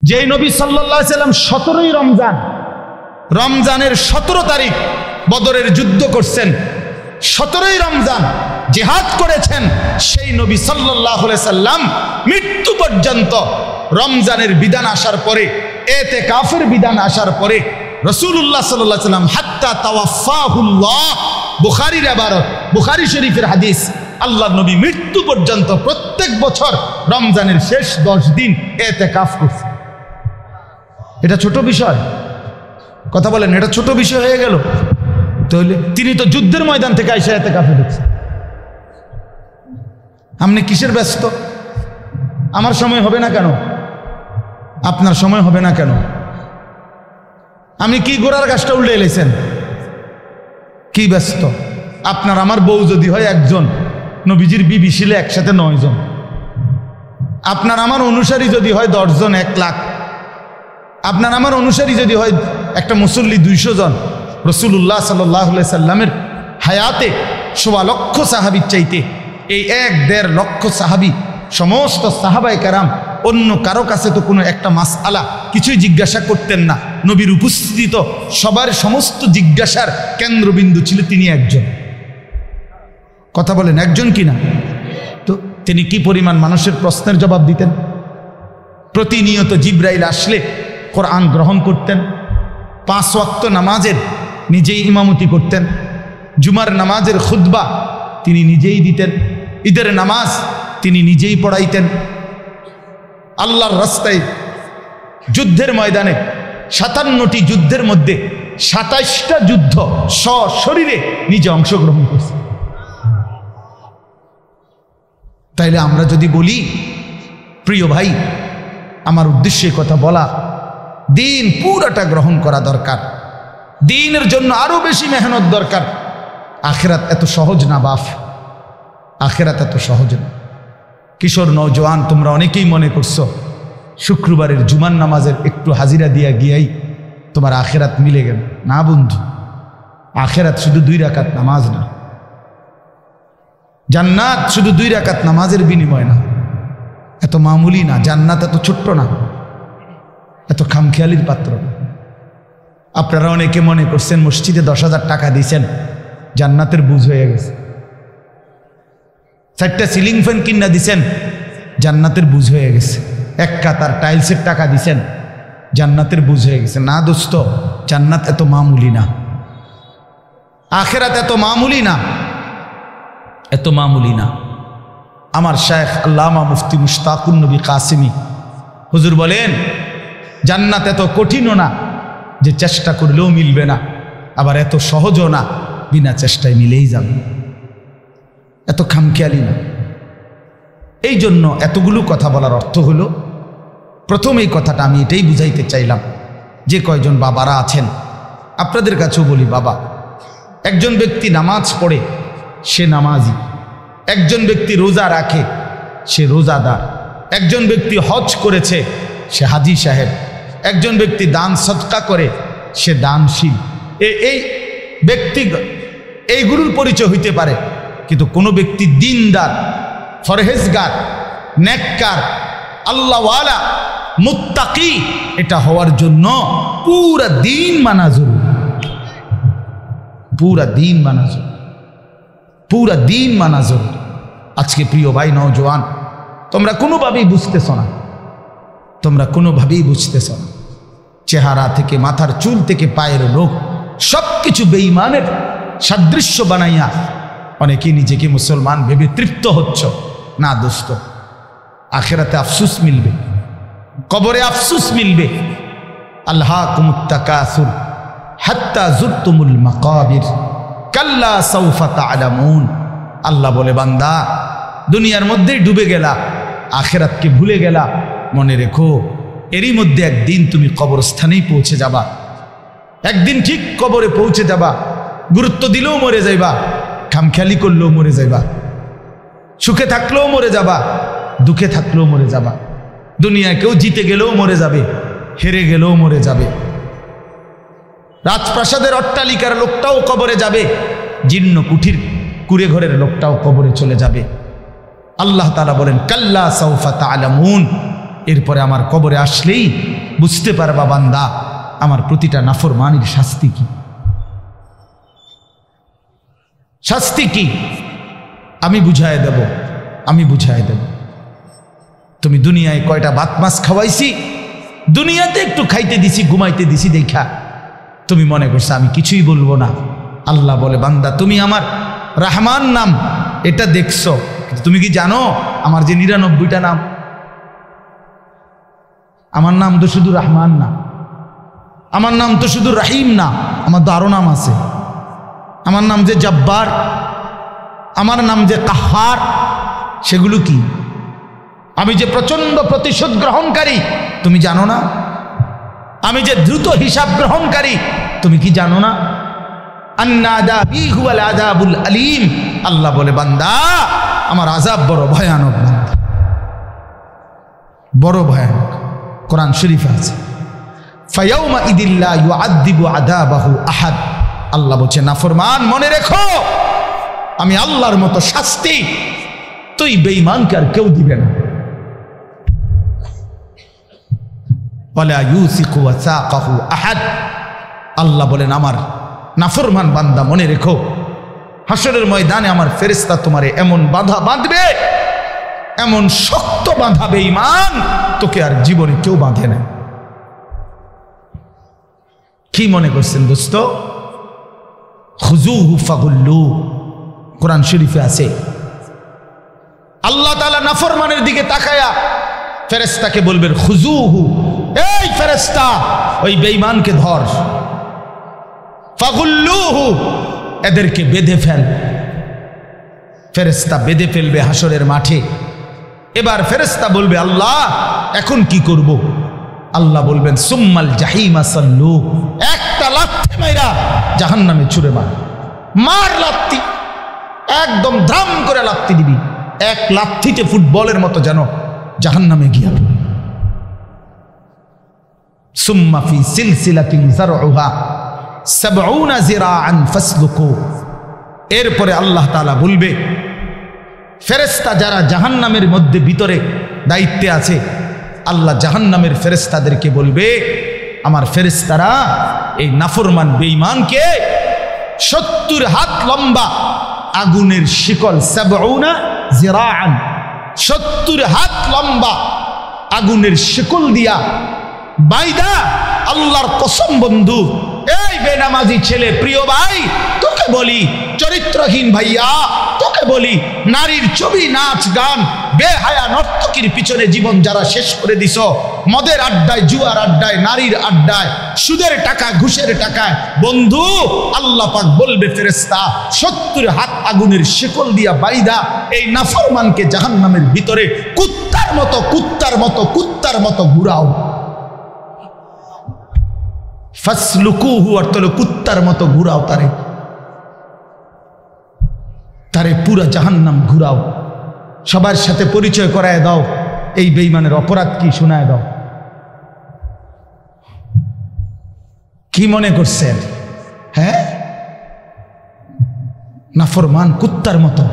যেই নবী সাল্লাল্লাহু আলাইহি সাল্লাম 17ই রমজানের 17 তারিখ বদরের যুদ্ধ করছেন, 17ই রমজান জিহাদ করেছেন, সেই নবী সাল্লাল্লাহু আলাইহি সাল্লাম মৃত্যু পর্যন্ত রমজানের বিধান আসার পরে, ইতিকাফের বিধান আসার পরে রাসূলুল্লাহ সাল্লাল্লাহু আলাইহি সাল্লাম হাত্তা তাওয়াফাহুল্লাহ, বুখারীর ইবারত, বুখারী শরীফের হাদিস, আল্লাহর নবী মৃত্যু পর্যন্ত প্রত্যেক বছর রমজানের শেষ 10 দিন ইতিকাফ করছেন। এটা ছোট বিষয়? কথা বলেন, এটা ছোট বিষয় হয়ে গেল? তাহলে তিনি তো যুদ্ধের ময়দান থেকে আইসা ইতিকাফে ঢুকছেন। আপনি কিসের ব্যস্ত? আমার সময় হবে না কেন? আপনার সময় হবে না কেন? আপনি কি গোড়ার গাছটা উল্টে এলেছেন? কি ব্যস্ত? আপনার আমার বউ যদি হয় একজন, নবীজির বিবি ছিল একসাথে 9 জন। আপনার আমার অনুসারী যদি হয় 10 জন, 1 লাখ। আপনার আমার অনুসারী যদি হয় একটা মুসল্লি 200 জন। রাসূলুল্লাহ সাল্লাল্লাহু আলাইহি সাল্লামের হায়াতে 1.25 লক্ষ সাহাবীর চাইতে এই 1.5 লক্ষ সাহাবী, সমস্ত সাহাবায়ে কেরাম অন্য কারো কাছে তো কোনো একটা মাসআলা কিছুই জিজ্ঞাসা করতেন না। নবীর উপস্থিত সবার সমস্ত জিজ্ঞাসার কেন্দ্রবিন্দু ছিল তিনি একজন। কথা বলেন, একজন কিনা? তো তিনি কি পরিমাণ মানুষের প্রশ্নের জবাব দিতেন। প্রতিনিয়ত জিবরাইল আসলে কোরআন গ্রহণ করতেন। 5 ওয়াক্ত নামাজের নিজেই ইমামতি করতেন। জুমার নামাজের খুতবা তিনি নিজেই দিতেন। ঈদের নামাজ তিনি নিজেই পড়াইতেন। আল্লাহর রাস্তায় যুদ্ধের ময়দানে 57টি যুদ্ধের মধ্যে 27টা যুদ্ধ সশরীরে নিজে অংশগ্রহণ করছেন। তাইলে আমরা যদি বলি, প্রিয় ভাই, আমার উদ্দেশ্যে কথা বলা, দিন পুরাটা গ্রহণ করা দরকার। দিনের জন্য আরো বেশি মেহনত দরকার। আখিরাত এত সহজ না বাপ, আখিরাত এত সহজ না। কিশোর নওজোয়ান, তোমরা অনেকেই মনে করছো শুক্রবারের জুমার নামাজের একটু হাজিরা দিয়া গিয়াই তোমার আখিরাত মিলে গেল। না বন্ধু, আখিরাত শুধু 2 রাকাত নামাজ না, জান্নাত শুধু 2 রাকাত নামাজের বিনিময় না। এত মামুলি না, জান্নাত এত ছোট্ট না, এত খামখেয়ালির পাত্র না। আপনারা অনেকে মনে করছেন মসজিদে 10,000 টাকা দিয়েছেন, জান্নাতের বুঝ হয়ে গেছে। 4টা সিলিং ফ্যান কিনা দিছেন, জান্নাতের বুঝ হয়ে গেছে। 1 কাতার টাইলসের টাকা দিছেন, জান্নাতের বুঝ হয়ে গেছে। না দোস্ত, জান্নাত এত মামুলি না, আখিরাত এত মামুলি না, এত মামুলি না। আমার শায়েখ আল্লামা মুফতি মুশতাকুন নবী কাসিমি হুজুর বলেন, জান্নাত এত কঠিনও না যে চেষ্টা করলেও মিলবে না, আবার এত সহজও না বিনা চেষ্টায় মিলেই যাবে। এত খামখেয়ালি না। এই জন্য এতগুলো কথা বলার অর্থ হলো, প্রথম এই কথাটা আমি এটাই বুঝাইতে চাইলাম, যে কয়জন বাবারা আছেন আপনাদের কাছেও বলি, বাবা, একজন ব্যক্তি নামাজ পড়ে সে নামাজি, একজন ব্যক্তি রোজা রাখে সে রোজাদার, একজন ব্যক্তি হজ করেছে সে হাজি সাহেব, একজন ব্যক্তি দান সদকা করে সে দানশীল। এই ব্যক্তি এইগুলোর পরিচয় হইতে পারে, কিন্তু কোনো ব্যক্তি দিনদার, ফরহেজগার, নেককার, আল্লাহওয়ালা, মুত্তাকি, এটা হওয়ার জন্য পুরা দিন মানা জরুরি। পুরা দিন মানা জরুরি, পুরা দিন মানা জরুরি। আজকে প্রিয় ভাই নওজোয়ান, তোমরা কোনোভাবেই বুঝতেছ না, তোমরা কোনোভাবেই বুঝতেছ না। চেহারা থেকে মাথার চুল থেকে পায়ের নখ সব কিছু বেঈমানের সাদৃশ্য বানাইয়া অনেকে নিজেকে মুসলমান ভেবে তৃপ্ত হচ্ছ। না দোস্ত, আখিরাতে আফসুস মিলবে, কবরে আফসুস মিলবে। আলহাকুমুত তাকাসুর হাত্তা যুরতুমুল মাকাবির কাল্লা সাউফা তা'লামুন। আল্লাহ বলে, বান্দা, দুনিয়ার মধ্যেই ডুবে গেলা, আখিরাতকে ভুলে গেলা, মনে রেখো এরই মধ্যে একদিন তুমি কবরস্থানেই পৌঁছে যাবা। একদিন ঠিক কবরে পৌঁছে যাবা। গুরুত্ব দিলেও মরে যাইবা, খামখেয়ালি করলেও মরে যাইবা, সুখে থাকলেও মরে যাবা, দুঃখে থাকলেও মরে যাবা। দুনিয়ায় কেউ জিতে গেলেও মরে যাবে, হেরে গেলেও মরে যাবে। রাজপ্রাসাদের অট্টালিকার লোকটাও কবরে যাবে, জীর্ণ কুঠির কুড়ে ঘরের লোকটাও কবরে চলে যাবে। আল্লাহ তাআলা বলেন, কাল্লা সাউফা তা'লামুন, এরপরে আমার কবরে আসলেই বুঝতে পারবা বান্দা আমার প্রতিটা নাফরমানির শাস্তি কি। শাস্তি কি আমি বুঝায় দেব, আমি বুঝায় দেব। তুমি দুনিয়ায় কয়টা ভাত মাছ খাওয়াইছি, দুনিয়াতে একটু খাইতে দিছি, ঘুমাইতে দিছি দেখা তুমি মনে করছো আমি কিছুই বলবো না। আল্লাহ বলে বান্দা তুমি আমার রহমান নাম এটা দেখছো, তুমি কি জানো আমার যে 99টা নাম, আমার নাম তো শুধু রহমান না, আমার নাম তো শুধু রাহিম না, আমার তো আরো নাম আছে। আমার নাম যে জব্বার, আমার নাম যে কাহার, সেগুলো কি? আমি যে প্রচন্ড প্রতিশোধ গ্রহণকারী তুমি জানো না? আমি যে দ্রুত হিসাব গ্রহণকারী তুমি কি জানো না? আন্নাদাবি হুয়াল আযাবুল আলীম। আল্লাহ বলে বান্দা আমার আযাব বড় ভয়ানক, বান্দা বড় ভয়ানক। কোরআন শরীফে আছে ফায়াউমা ইদিল্লা ইউআযিবু আযাবাহু আহাদ। আল্লাহ বলছে নাফরমান মনে রেখো আমি আল্লাহর মতো শাস্তি তুই বেঈমানকে আর কেউ দিবে না। ওয়ালা ইউসিকু ওয়াসাকাহু আহাদ। আল্লাহ বলেন আমার নাফরমান বান্দা মনে রেখো হাসরের ময়দানে আমার ফেরেশতা তোমারে এমন বাঁধা বাঁধবে, এমন শক্ত বাঁধা বেঈমান তোকে আর জীবনে কেউ বাঁধে না। কি মনে করছেন দোস্ত? খুজুহু ফাগুল্লু, কোরআন শরীফে আছে। আল্লাহ তাআলা নাফরমানের দিকে তাকায়া ফেরেশতাকে বলবেন খুজুহু, এই ফেরেশতা ওই বেঈমানকে ধর, ফাগুল্লুহু এদেরকে বেঁধে ফেল। ফেরেশতা বেঁধে ফেলবে হাসরের মাঠে। এবার ফেরেশতা বলবে আল্লাহ এখন কি করব? আল্লাহ বলবেন সুম্মাল জাহিমা সাল্লু, একটা লাথি মাইরা জাহান্নামে ছুঁড়ে মার, মার লাথি, একদম ধাম করে লাথি দিবি, এক লাথিতে ফুটবলের মতো যেন জাহান্নামে গিয়া। সুম্মা ফি সিলসিলাতিন যারউহা ৭০ যিরাআন ফাসলুকু। এরপরে আল্লাহ তাআলা বলবে ফেরেশতা যারা জাহান্নামের মধ্যে ভিতরে দায়িত্বে আছে, আল্লাহ জাহান্নামের ফেরেশতাদেরকে বলবে আমার ফেরেশতারা এই নাফরমান বেঈমানকে ৭০ হাত লম্বা আগুনের শিকল, ৭০ যিরাআন ৭০ হাত লম্বা আগুনের শিকল দিয়া বাইদা। আল্লাহর কসম বন্ধু, এই বেনামাজি ছেলে, প্রিয় ভাই তোকে বলি, চরিত্রহীন ভাইয়া তোকে বলি, নারীর ছবি, নাচ গান, বেহায়া নর্তকীর পিছনে জীবন যারা শেষ করে দিছ, মদের আড্ডায়, জুয়ার আড্ডায়, নারীর আড্ডায়, সুদের টাকা, ঘুষের টাকায়, বন্ধু আল্লাহ পাক বলবে ফেরেশতা ৭০ হাত আগুনের শিকল দিয়া বাইদা এই নাফরমানকে জাহান্নামের ভিতরে কুত্তার মতো কুত্তার মতো কুত্তার মতো ঘুরাও। ফাসলুকুহু অর্থ হলো কুত্তার মতো ঘুরাও তারে, তারে পুরা জাহান্নাম ঘুরাও। সবার সাথে পরিচয় করায় দাও, এই বেঈমানের অপরাধ কি শোনায় দাও। কি মনে করছেন? হ্যাঁ, নাফরমান কুত্তার মতো।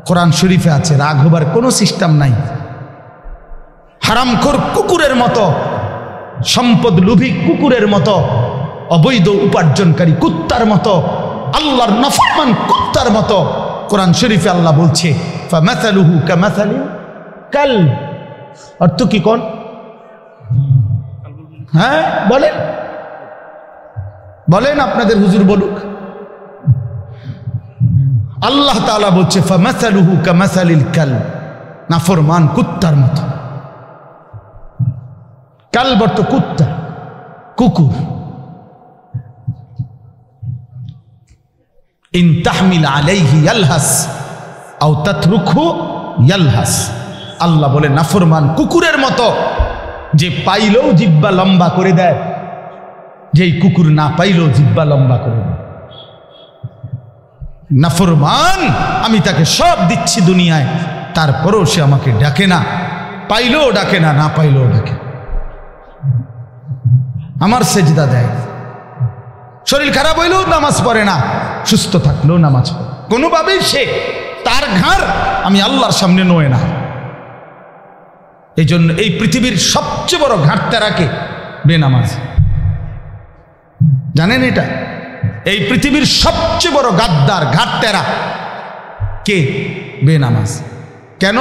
কোরআন শরীফে আছে রাগ হবার কোনো সিস্টেম নাই। হারামখোর কুকুরের মতো, সম্পদ লোভী কুকুরের মতো, অবৈধ উপার্জনকারী কুত্তার মতো, আল্লাহর নাফরমান কুত্তার মতো। কোরআন শরীফে আল্লাহ বলছে ফামাসালুহু কামাসালিল কালব। অর্থ কি কোন? হ্যাঁ বলেন, বলেন আপনাদের হুজুর বলুক। আল্লাহ তাআলা বলছে ফামাসালুহু কামাসালিল কালব, নাফরমান কুত্তার মতো। কালব অর্থ কুত্তা, কুকুর। ইন তাহমিল আলাইহি ইয়ালহাস আও তাতরুকহু ইয়ালহাস। আল্লাহ বলে নাফরমান কুকুরের মতো, যে পাইলেও জিহ্বা লম্বা করে দেয়, যেই কুকুর না পাইলেও জিহ্বা লম্বা করে দেয়। নাফরমান আমি তাকে সব দিচ্ছি দুনিয়ায়, তারপরেও সে আমাকে ডাকে না, পাইলেও ডাকে না, না পাইলেও ডাকে। আমার সেজদা দেয়, শরীর খারাপ হইলেও নামাজ পড়ে না, সুস্থ থাকলেও নামাজ পড়ে। কোনোভাবেই সে তার ঘাড় আমি আল্লাহর সামনে নোয়ে না। এই জন্য এই পৃথিবীর সবচেয়ে বড় ঘাটতারাকে বেনামাজ। জানেন এটা? এই পৃথিবীর সবচেয়ে বড় গাদ্দার ঘাটতারা কে? বেনামাজ। কেন?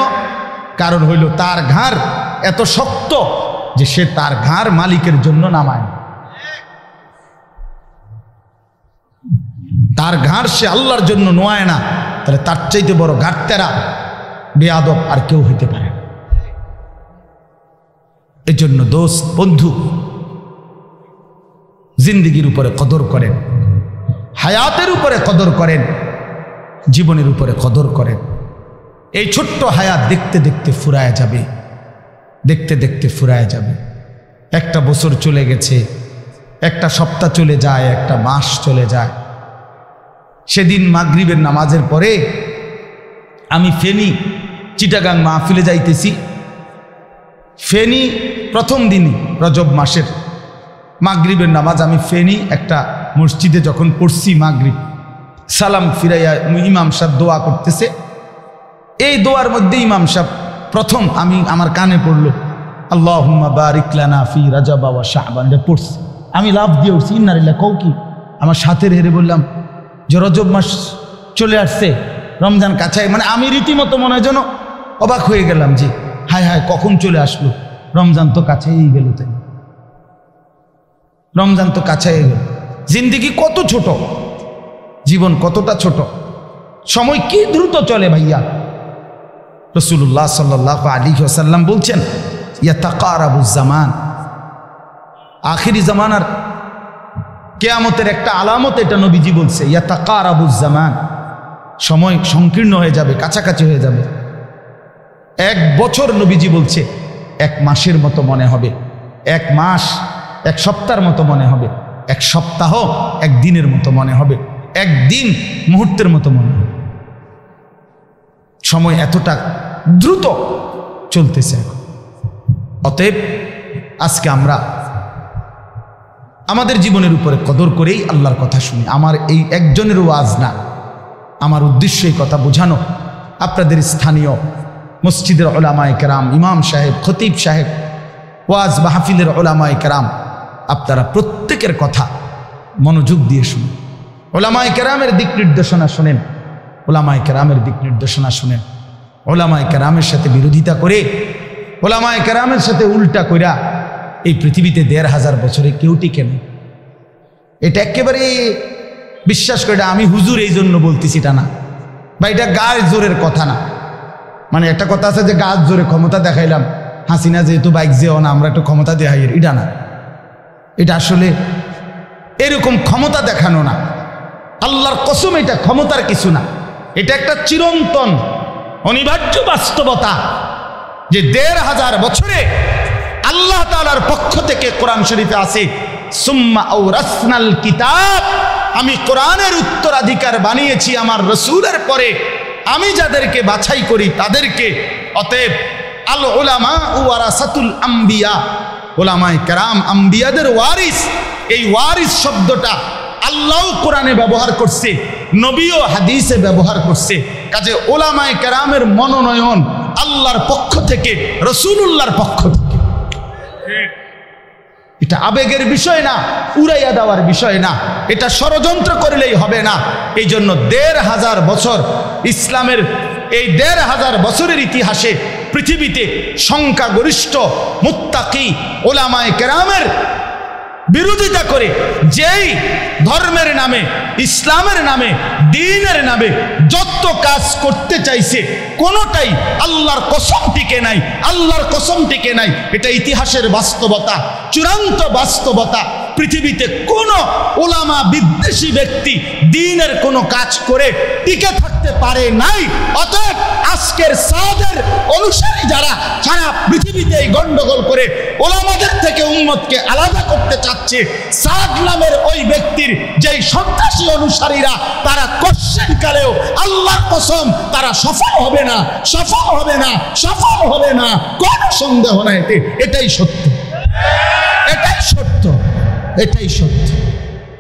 কারণ হইল তার ঘাড় এত শক্ত যে সে তার ঘাড় মালিকের জন্য নামায়, তার ঘাড় সে আল্লাহর জন্য নোয়ায় না। তাহলে তার চাইতে বড় ঘাটতারা বেয়াদব আর কেউ হইতে পারে না। এই জন্য দোস্ত, বন্ধু, জিন্দিগির উপরে কদর করেন, হায়াতের উপরে কদর করেন, জীবনের উপরে কদর করেন। এই ছোট্ট হায়াত দেখতে দেখতে ফুরায় যাবে, দেখতে দেখতে ফুরায় যাবে। একটা বছর চলে গেছে, একটা সপ্তাহ চলে যায়, একটা মাস চলে যায়। সেদিন মাগরিবের নামাজের পরে আমি ফেনী চিটাগাং মাহফিলে যাইতেছি। ফেনী প্রথম দিনই রজব মাসের মাগরিবের নামাজ আমি ফেনী একটা মসজিদে যখন পড়ছি, মাগরিব সালাম ফিরাইয়া ইমাম সাহেব দোয়া করতেছে। এই দোয়ার মধ্যে ইমাম সাহেব প্রথম আমার কানে পড়লো আল্লাহুম্মা বারিক লানা ফি রাজাব ওয়া শাবান, পড়ছি। আমি লাভ দিয়ে উঠছি, ইন্নালিল্লাহ কও কি? আমার সাথে হেরে বললাম যে রজব মাস চলে আসছে, রমজান কাছায়। মানে আমি রীতিমতো মনে হয় যেন অবাক হয়ে গেলাম যে হায় হায় কখন চলে আসলো, রমজান তো কাছেই গেল। তাই রমজান তো কাছেই গেল। জিন্দিগি কত ছোট, জীবন কতটা ছোট, সময় কি দ্রুত চলে ভাইয়া। রাসূলুল্লাহ সাল্লাল্লাহু আলাইহি ওয়াসাল্লাম বলছেন ইয়াতাকারাবুজ জামান, আখিরি জামানার কিয়ামতের একটা আলামত এটা নবীজি বলছে। ইয়াতাকারাবুজ জামান, সময় সংকীর্ণ হয়ে যাবে, কাছাকাছি হয়ে যাবে। এক বছর নবীজি বলছে এক মাসের মতো মনে হবে, এক মাস এক সপ্তাহের মতো মনে হবে, এক সপ্তাহ এক দিনের মতো মনে হবে, একদিন মুহূর্তের মতো মনে হবে। সময় এতটা দ্রুত চলতেছে এখন। অতএব আজকে আমরা আমাদের জীবনের উপরে কদর করেই আল্লাহর কথা শুনি। আমার এই একজনের ওয়াজ না, আমার উদ্দেশ্য এই কথা বোঝানো আপনাদের স্থানীয় মসজিদের ওলামায়ে কেরাম, ইমাম সাহেব, খতিব সাহেব, ওয়াজ মাহফিলের ওলামায়ে কেরাম, আপনারা প্রত্যেকের কথা মনোযোগ দিয়ে শুনুন। ওলামায়ে কেরামের দিক নির্দেশনা শুনেন, ওলামায়ে কেরামের দিক নির্দেশনা শুনেন। ওলামায়ে কেরামের সাথে বিরোধিতা করে, ওলামায়ে কেরামের সাথে উল্টা কইরা এই পৃথিবীতে ১৫০০ বছরে কেউ টিকে নেই। এটা একেবারে বিশ্বাস করে আমি হুজুর এই জন্য বলতেছি এটা না, বা এটা গায়ের জোরের কথা না। মানে একটা কথা আছে যে গাছ জোরে ক্ষমতা দেখাইলাম, হাসিনা যেহেতু বাইক যেও না আমরা একটু ক্ষমতা দেখাই, এটা না। এটা আসলে এরকম ক্ষমতা দেখানো না, আল্লাহর কসম এটা ক্ষমতার কিছু না। এটা একটা চিরন্তন অনিবার্য বাস্তবতা যে ১৫০০ বছরে আল্লাহ তাআলার পক্ষ থেকে কোরআন শরীফে আছে সুম্মা আওরাসনাল কিতাব, আমি কোরআনের উত্তরাধিকার বানিয়েছি আমার রাসূলের পরে, আমি যাদেরকে বাছাই করি তাদেরকে। অতএব আল উলামা ওয়ারাসাতুল আম্বিয়া, উলামায়ে কেরাম আম্বিয়াদের ওয়ারিস। এই ওয়ারিস শব্দটা আল্লাহ কোরআনে ব্যবহার করছে, নবীও হাদিসে ব্যবহার করছে। কাজে উলামায়ে কেরামের মনোনয়ন আল্লাহর পক্ষ থেকে, রাসূলুল্লাহর পক্ষ থেকে। এটা আবেগের বিষয় না, উড়াইয়া দেওয়ার বিষয় না, এটা ষড়যন্ত্র করলেই হবে না। এই জন্য ১৫০০ বছর ইসলামের এই ১৫০০ বছরের ইতিহাসে পৃথিবীতে সংখ্যাগরিষ্ঠ মুত্তাকি উলামায়ে কেরামের বিরোধিতা করে যেই ধর্মের নামে, ইসলামের নামে, দ্বীনের নামে যত কাজ করতে চাইছে কোনোটাই আল্লাহর কসম টিকে নাই, আল্লাহর কসম টিকে নাই। এটা ইতিহাসের বাস্তবতা, চূড়ান্ত বাস্তবতা। পৃথিবীতে কোনো উলামা বিদ্বেষী ব্যক্তি দ্বীনের কোনো কাজ করে টিকে থাকতে পারে নাই। অতএব আজকের সাদের অনুসারী যারা সারা পৃথিবীতে এই গন্ডগোল করে উলামাদের থেকে উম্মতকে আলাদা করতে চাচ্ছে, সাদ নামের ওই ব্যক্তির যেই সন্ত্রাসী অনুসারীরা, তারা কোশ্চেন কালেও আল্লাহর কসম তারা সফল হবে না, সফল হবে না, সফল হবে না, কোনো সন্দেহ নাই। এটাই সত্য, এটাই সত্য, এটাই সত্য।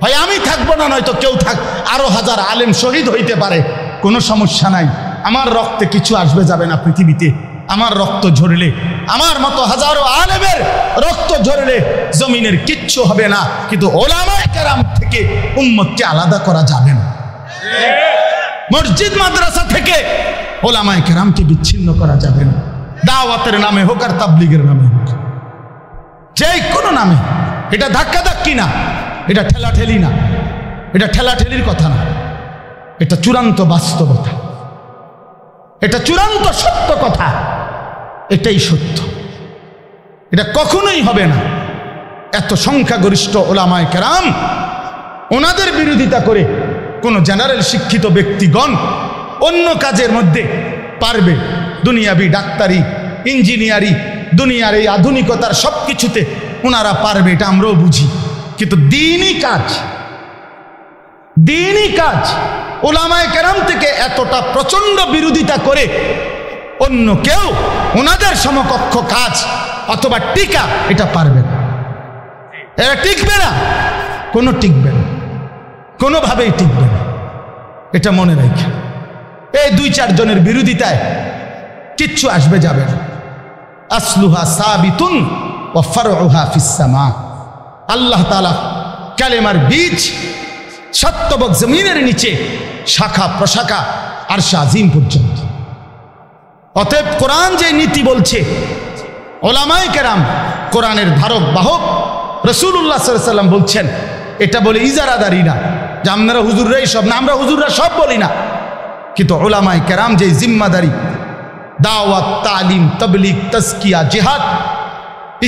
হয় আমি থাকবো না, নয়তো কেউ থাক, আরো ১০০০ আলেম শহীদ হইতে পারে, কোনো সমস্যা নাই। আমার রক্তে কিছু আসবে যাবে না পৃথিবীতে। আমার রক্ত ঝরলে, আমার মতো হাজারো আলেমের রক্ত ঝরলে জমিনের কিচ্ছু হবে না, কিন্তু ওলামায়ে কেরাম থেকে উম্মতকে আলাদা করা যাবে না। মসজিদ মাদ্রাসা থেকে ওলামায়ে কেরামকে বিচ্ছিন্ন করা যাবে না। দাওয়াতের নামে হোক আর তাবলীগের নামে হোক, যে কোনো নামে। এটা ধাক্কাধাক্কি না, এটা ঠেলাঠেলি না, এটা ঠেলাঠেলির কথা না, এটা চূড়ান্ত বাস্তবতা, এটা চূড়ান্ত সত্য কথা, এটাই সত্য। এটা কখনোই হবে না। এত সংখ্যাগরিষ্ঠ ওলামায়ে কেরাম, ওনাদের বিরোধিতা করে কোনো জেনারেল শিক্ষিত ব্যক্তিগণ অন্য কাজের মধ্যে পারবে, দুনিয়াবি ডাক্তারি, ইঞ্জিনিয়ারি, দুনিয়ার এই আধুনিকতার সব কিছুতে ওনারা পারবে, এটা আমরাও বুঝি। কিন্তু দ্বীনি কাজ ওলামায়ে কেরাম থেকে এতটা প্রচন্ড বিরোধিতা করে অন্য কেউ ওনাদের সমকক্ষ কাজ অথবা টিকা এটা পারবে না, এরা টিকবে না, টিকবে না, কোনোভাবেই টিকবে না। এটা মনে রাখে, এই 2-4 জনের বিরোধিতায় কিচ্ছু আসবে যাবে না। আসলুহা সাবিতুন ওয়া ফারউহা ফিস সামা। আল্লাহ তাআলা কালেমার বীজ সত্যবক জমিনের নিচে, শাখা প্রশাখা আরশে আজিম পর্যন্ত। অতএব কোরআন যে নীতি বলছে, ওলামায়ে কেরাম কোরআনের ধারক বাহক, রাসূলুল্লাহ সাল্লাল্লাহু আলাইহি ওয়াসাল্লাম বলছেন, এটা বলে ইজারাদারি না যে আমরা হুজুররাই সব না, আমরা হুজুররা সব বলি না, কিন্তু ওলামায়ে কেরাম যে জিম্মাদারি, দাওয়াত, তালিম, তাবলীগ, তাজকিয়া, জিহাদ,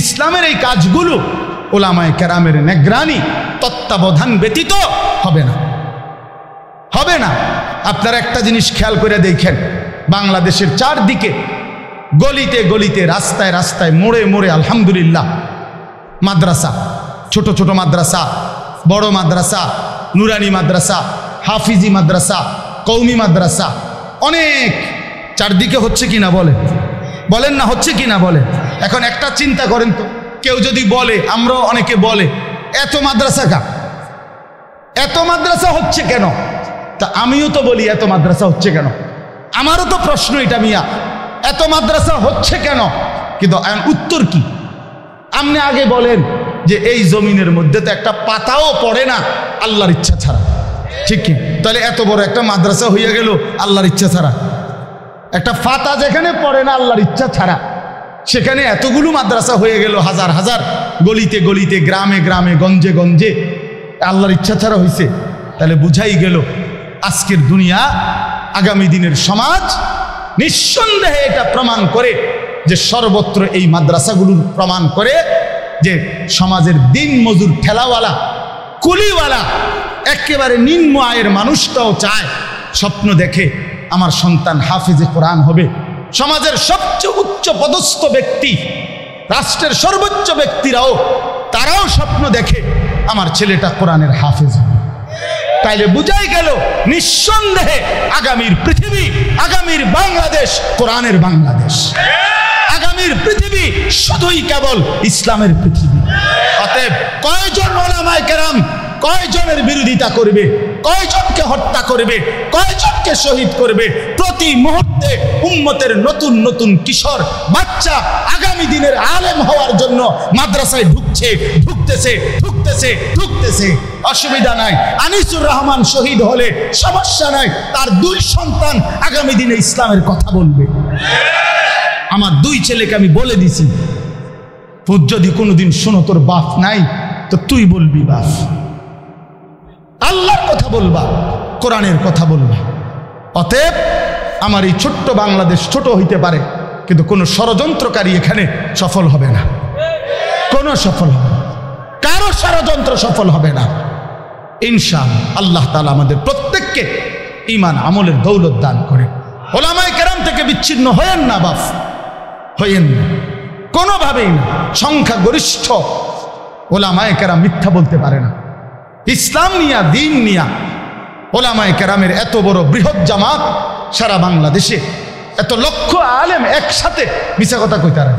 ইসলামের এই কাজগুলো ওলামায়ে কেরামের নিগরানি তত্ত্বাবধান ব্যতীত হবে না, হবে না। আপনারা একটা জিনিস খেয়াল করে দেখেন, বাংলাদেশের চারদিকে গলিতে গলিতে, রাস্তায় রাস্তায়, মোড়ে মোড়ে আলহামদুলিল্লাহ মাদ্রাসা, ছোট ছোট মাদ্রাসা, বড় মাদ্রাসা, নুরানি মাদ্রাসা, হাফিজি মাদ্রাসা, কওমি মাদ্রাসা, অনেক চারদিকে হচ্ছে কিনা বলেন না, হচ্ছে কিনা বলেন। এখন একটা চিন্তা করেন তো, কেউ যদি বলে, আমরাও অনেকে বলে, এত মাদ্রাসা হচ্ছে কেন? তা আমিও তো বলি এত মাদ্রাসা হচ্ছে কেন, আমারও তো প্রশ্ন এটা, মিয়া এত মাদ্রাসা হচ্ছে কেন? কিন্তু উত্তর কি? আপনি আগে বলেন যে এই জমিনের মধ্যে তো একটা পাতাও পড়ে না আল্লাহর ইচ্ছা ছাড়া, ঠিক কি? তাহলে এত বড় একটা মাদ্রাসা হইয়া গেল আল্লাহর ইচ্ছা ছাড়া। একটা পাতা যেখানে পড়ে না আল্লাহর ইচ্ছা ছাড়া, সেখানে এতগুলো মাদ্রাসা হয়ে গেল, হাজার হাজার, গলিতে গলিতে, গ্রামে গ্রামে, গঞ্জে গঞ্জে, আল্লাহর ইচ্ছা ছাড়া হইছে। তাহলে বুঝাই গেল আজকের দুনিয়া, আগামী দিনের সমাজ নিঃসন্দেহে এটা প্রমাণ করে যে সর্বত্র এই মাদ্রাসাগুলো প্রমাণ করে যে সমাজের দিন মজুর, ঠেলাওয়ালা, কুলিওয়ালা, একেবারে নিম্ন আয়ের মানুষটাও চায়, স্বপ্ন দেখে আমার সন্তান হাফিজে কোরআন হবে। সমাজের সবচেয়ে উচ্চ পদস্থ ব্যক্তি, রাষ্ট্রের সর্বোচ্চ ব্যক্তিরাও, তারাও স্বপ্ন দেখে আমার ছেলেটা কোরআনের হাফিজ হবে। তাইলে বুঝাই গেল নিঃসন্দেহে আগামীর পৃথিবী, আগামীর বাংলাদেশ কোরআনের বাংলাদেশ, আগামীর পৃথিবী শুধুই কেবল ইসলামের পৃথিবী। অতএব কয়জন ওলামায়ে কেরাম কয়জনের বিরোধিতা করবে, কয়জনকে হত্যা করবে, কয়জনকে শহীদ করবে? প্রতি মুহূর্তে উম্মতের নতুন নতুন কিশোর বাচ্চা আগামী দিনের আলেম হওয়ার জন্য মাদ্রাসায় ঢুকতেছে। অসুবিধা নাই, আনিসুর রহমান শহীদ হলে সমস্যা নাই, তার 2 সন্তান আগামী দিনে ইসলামের কথা বলবে। আমার 2 ছেলেকে আমি বলে দিছি, যদি কোনোদিন শোনো তোর বাপ নাই তো তুই বলবি বাপ, আল্লাহর কথা বলবা, কোরআনের কথা বলবা। অতএব আমার এই ছোট্ট বাংলাদেশ ছোট হইতে পারে, কিন্তু কোনো ষড়যন্ত্রকারী এখানে সফল হবে না, কোনো সফল হবে না, কারো ষড়যন্ত্র সফল হবে না ইনশাআল্লাহ। আল্লাহ তাআলা আমাদের প্রত্যেককে ঈমান আমলের দৌলত দান করে। ওলামায়ে কেরাম থেকে বিচ্ছিন্ন হয়েন না বাপ, হয়েন না, কোনোভাবেই না। সংখ্যাগরিষ্ঠ ওলামায়ে কেরাম মিথ্যা বলতে পারে না। ইসলাম নিয়া, দিন নিয়া ওলামায়ে কেরামের এত বড় বৃহৎ জামাত সারা বাংলাদেশে, এত লক্ষ আলেম একসাথে মিছা কথা কইতে পারে,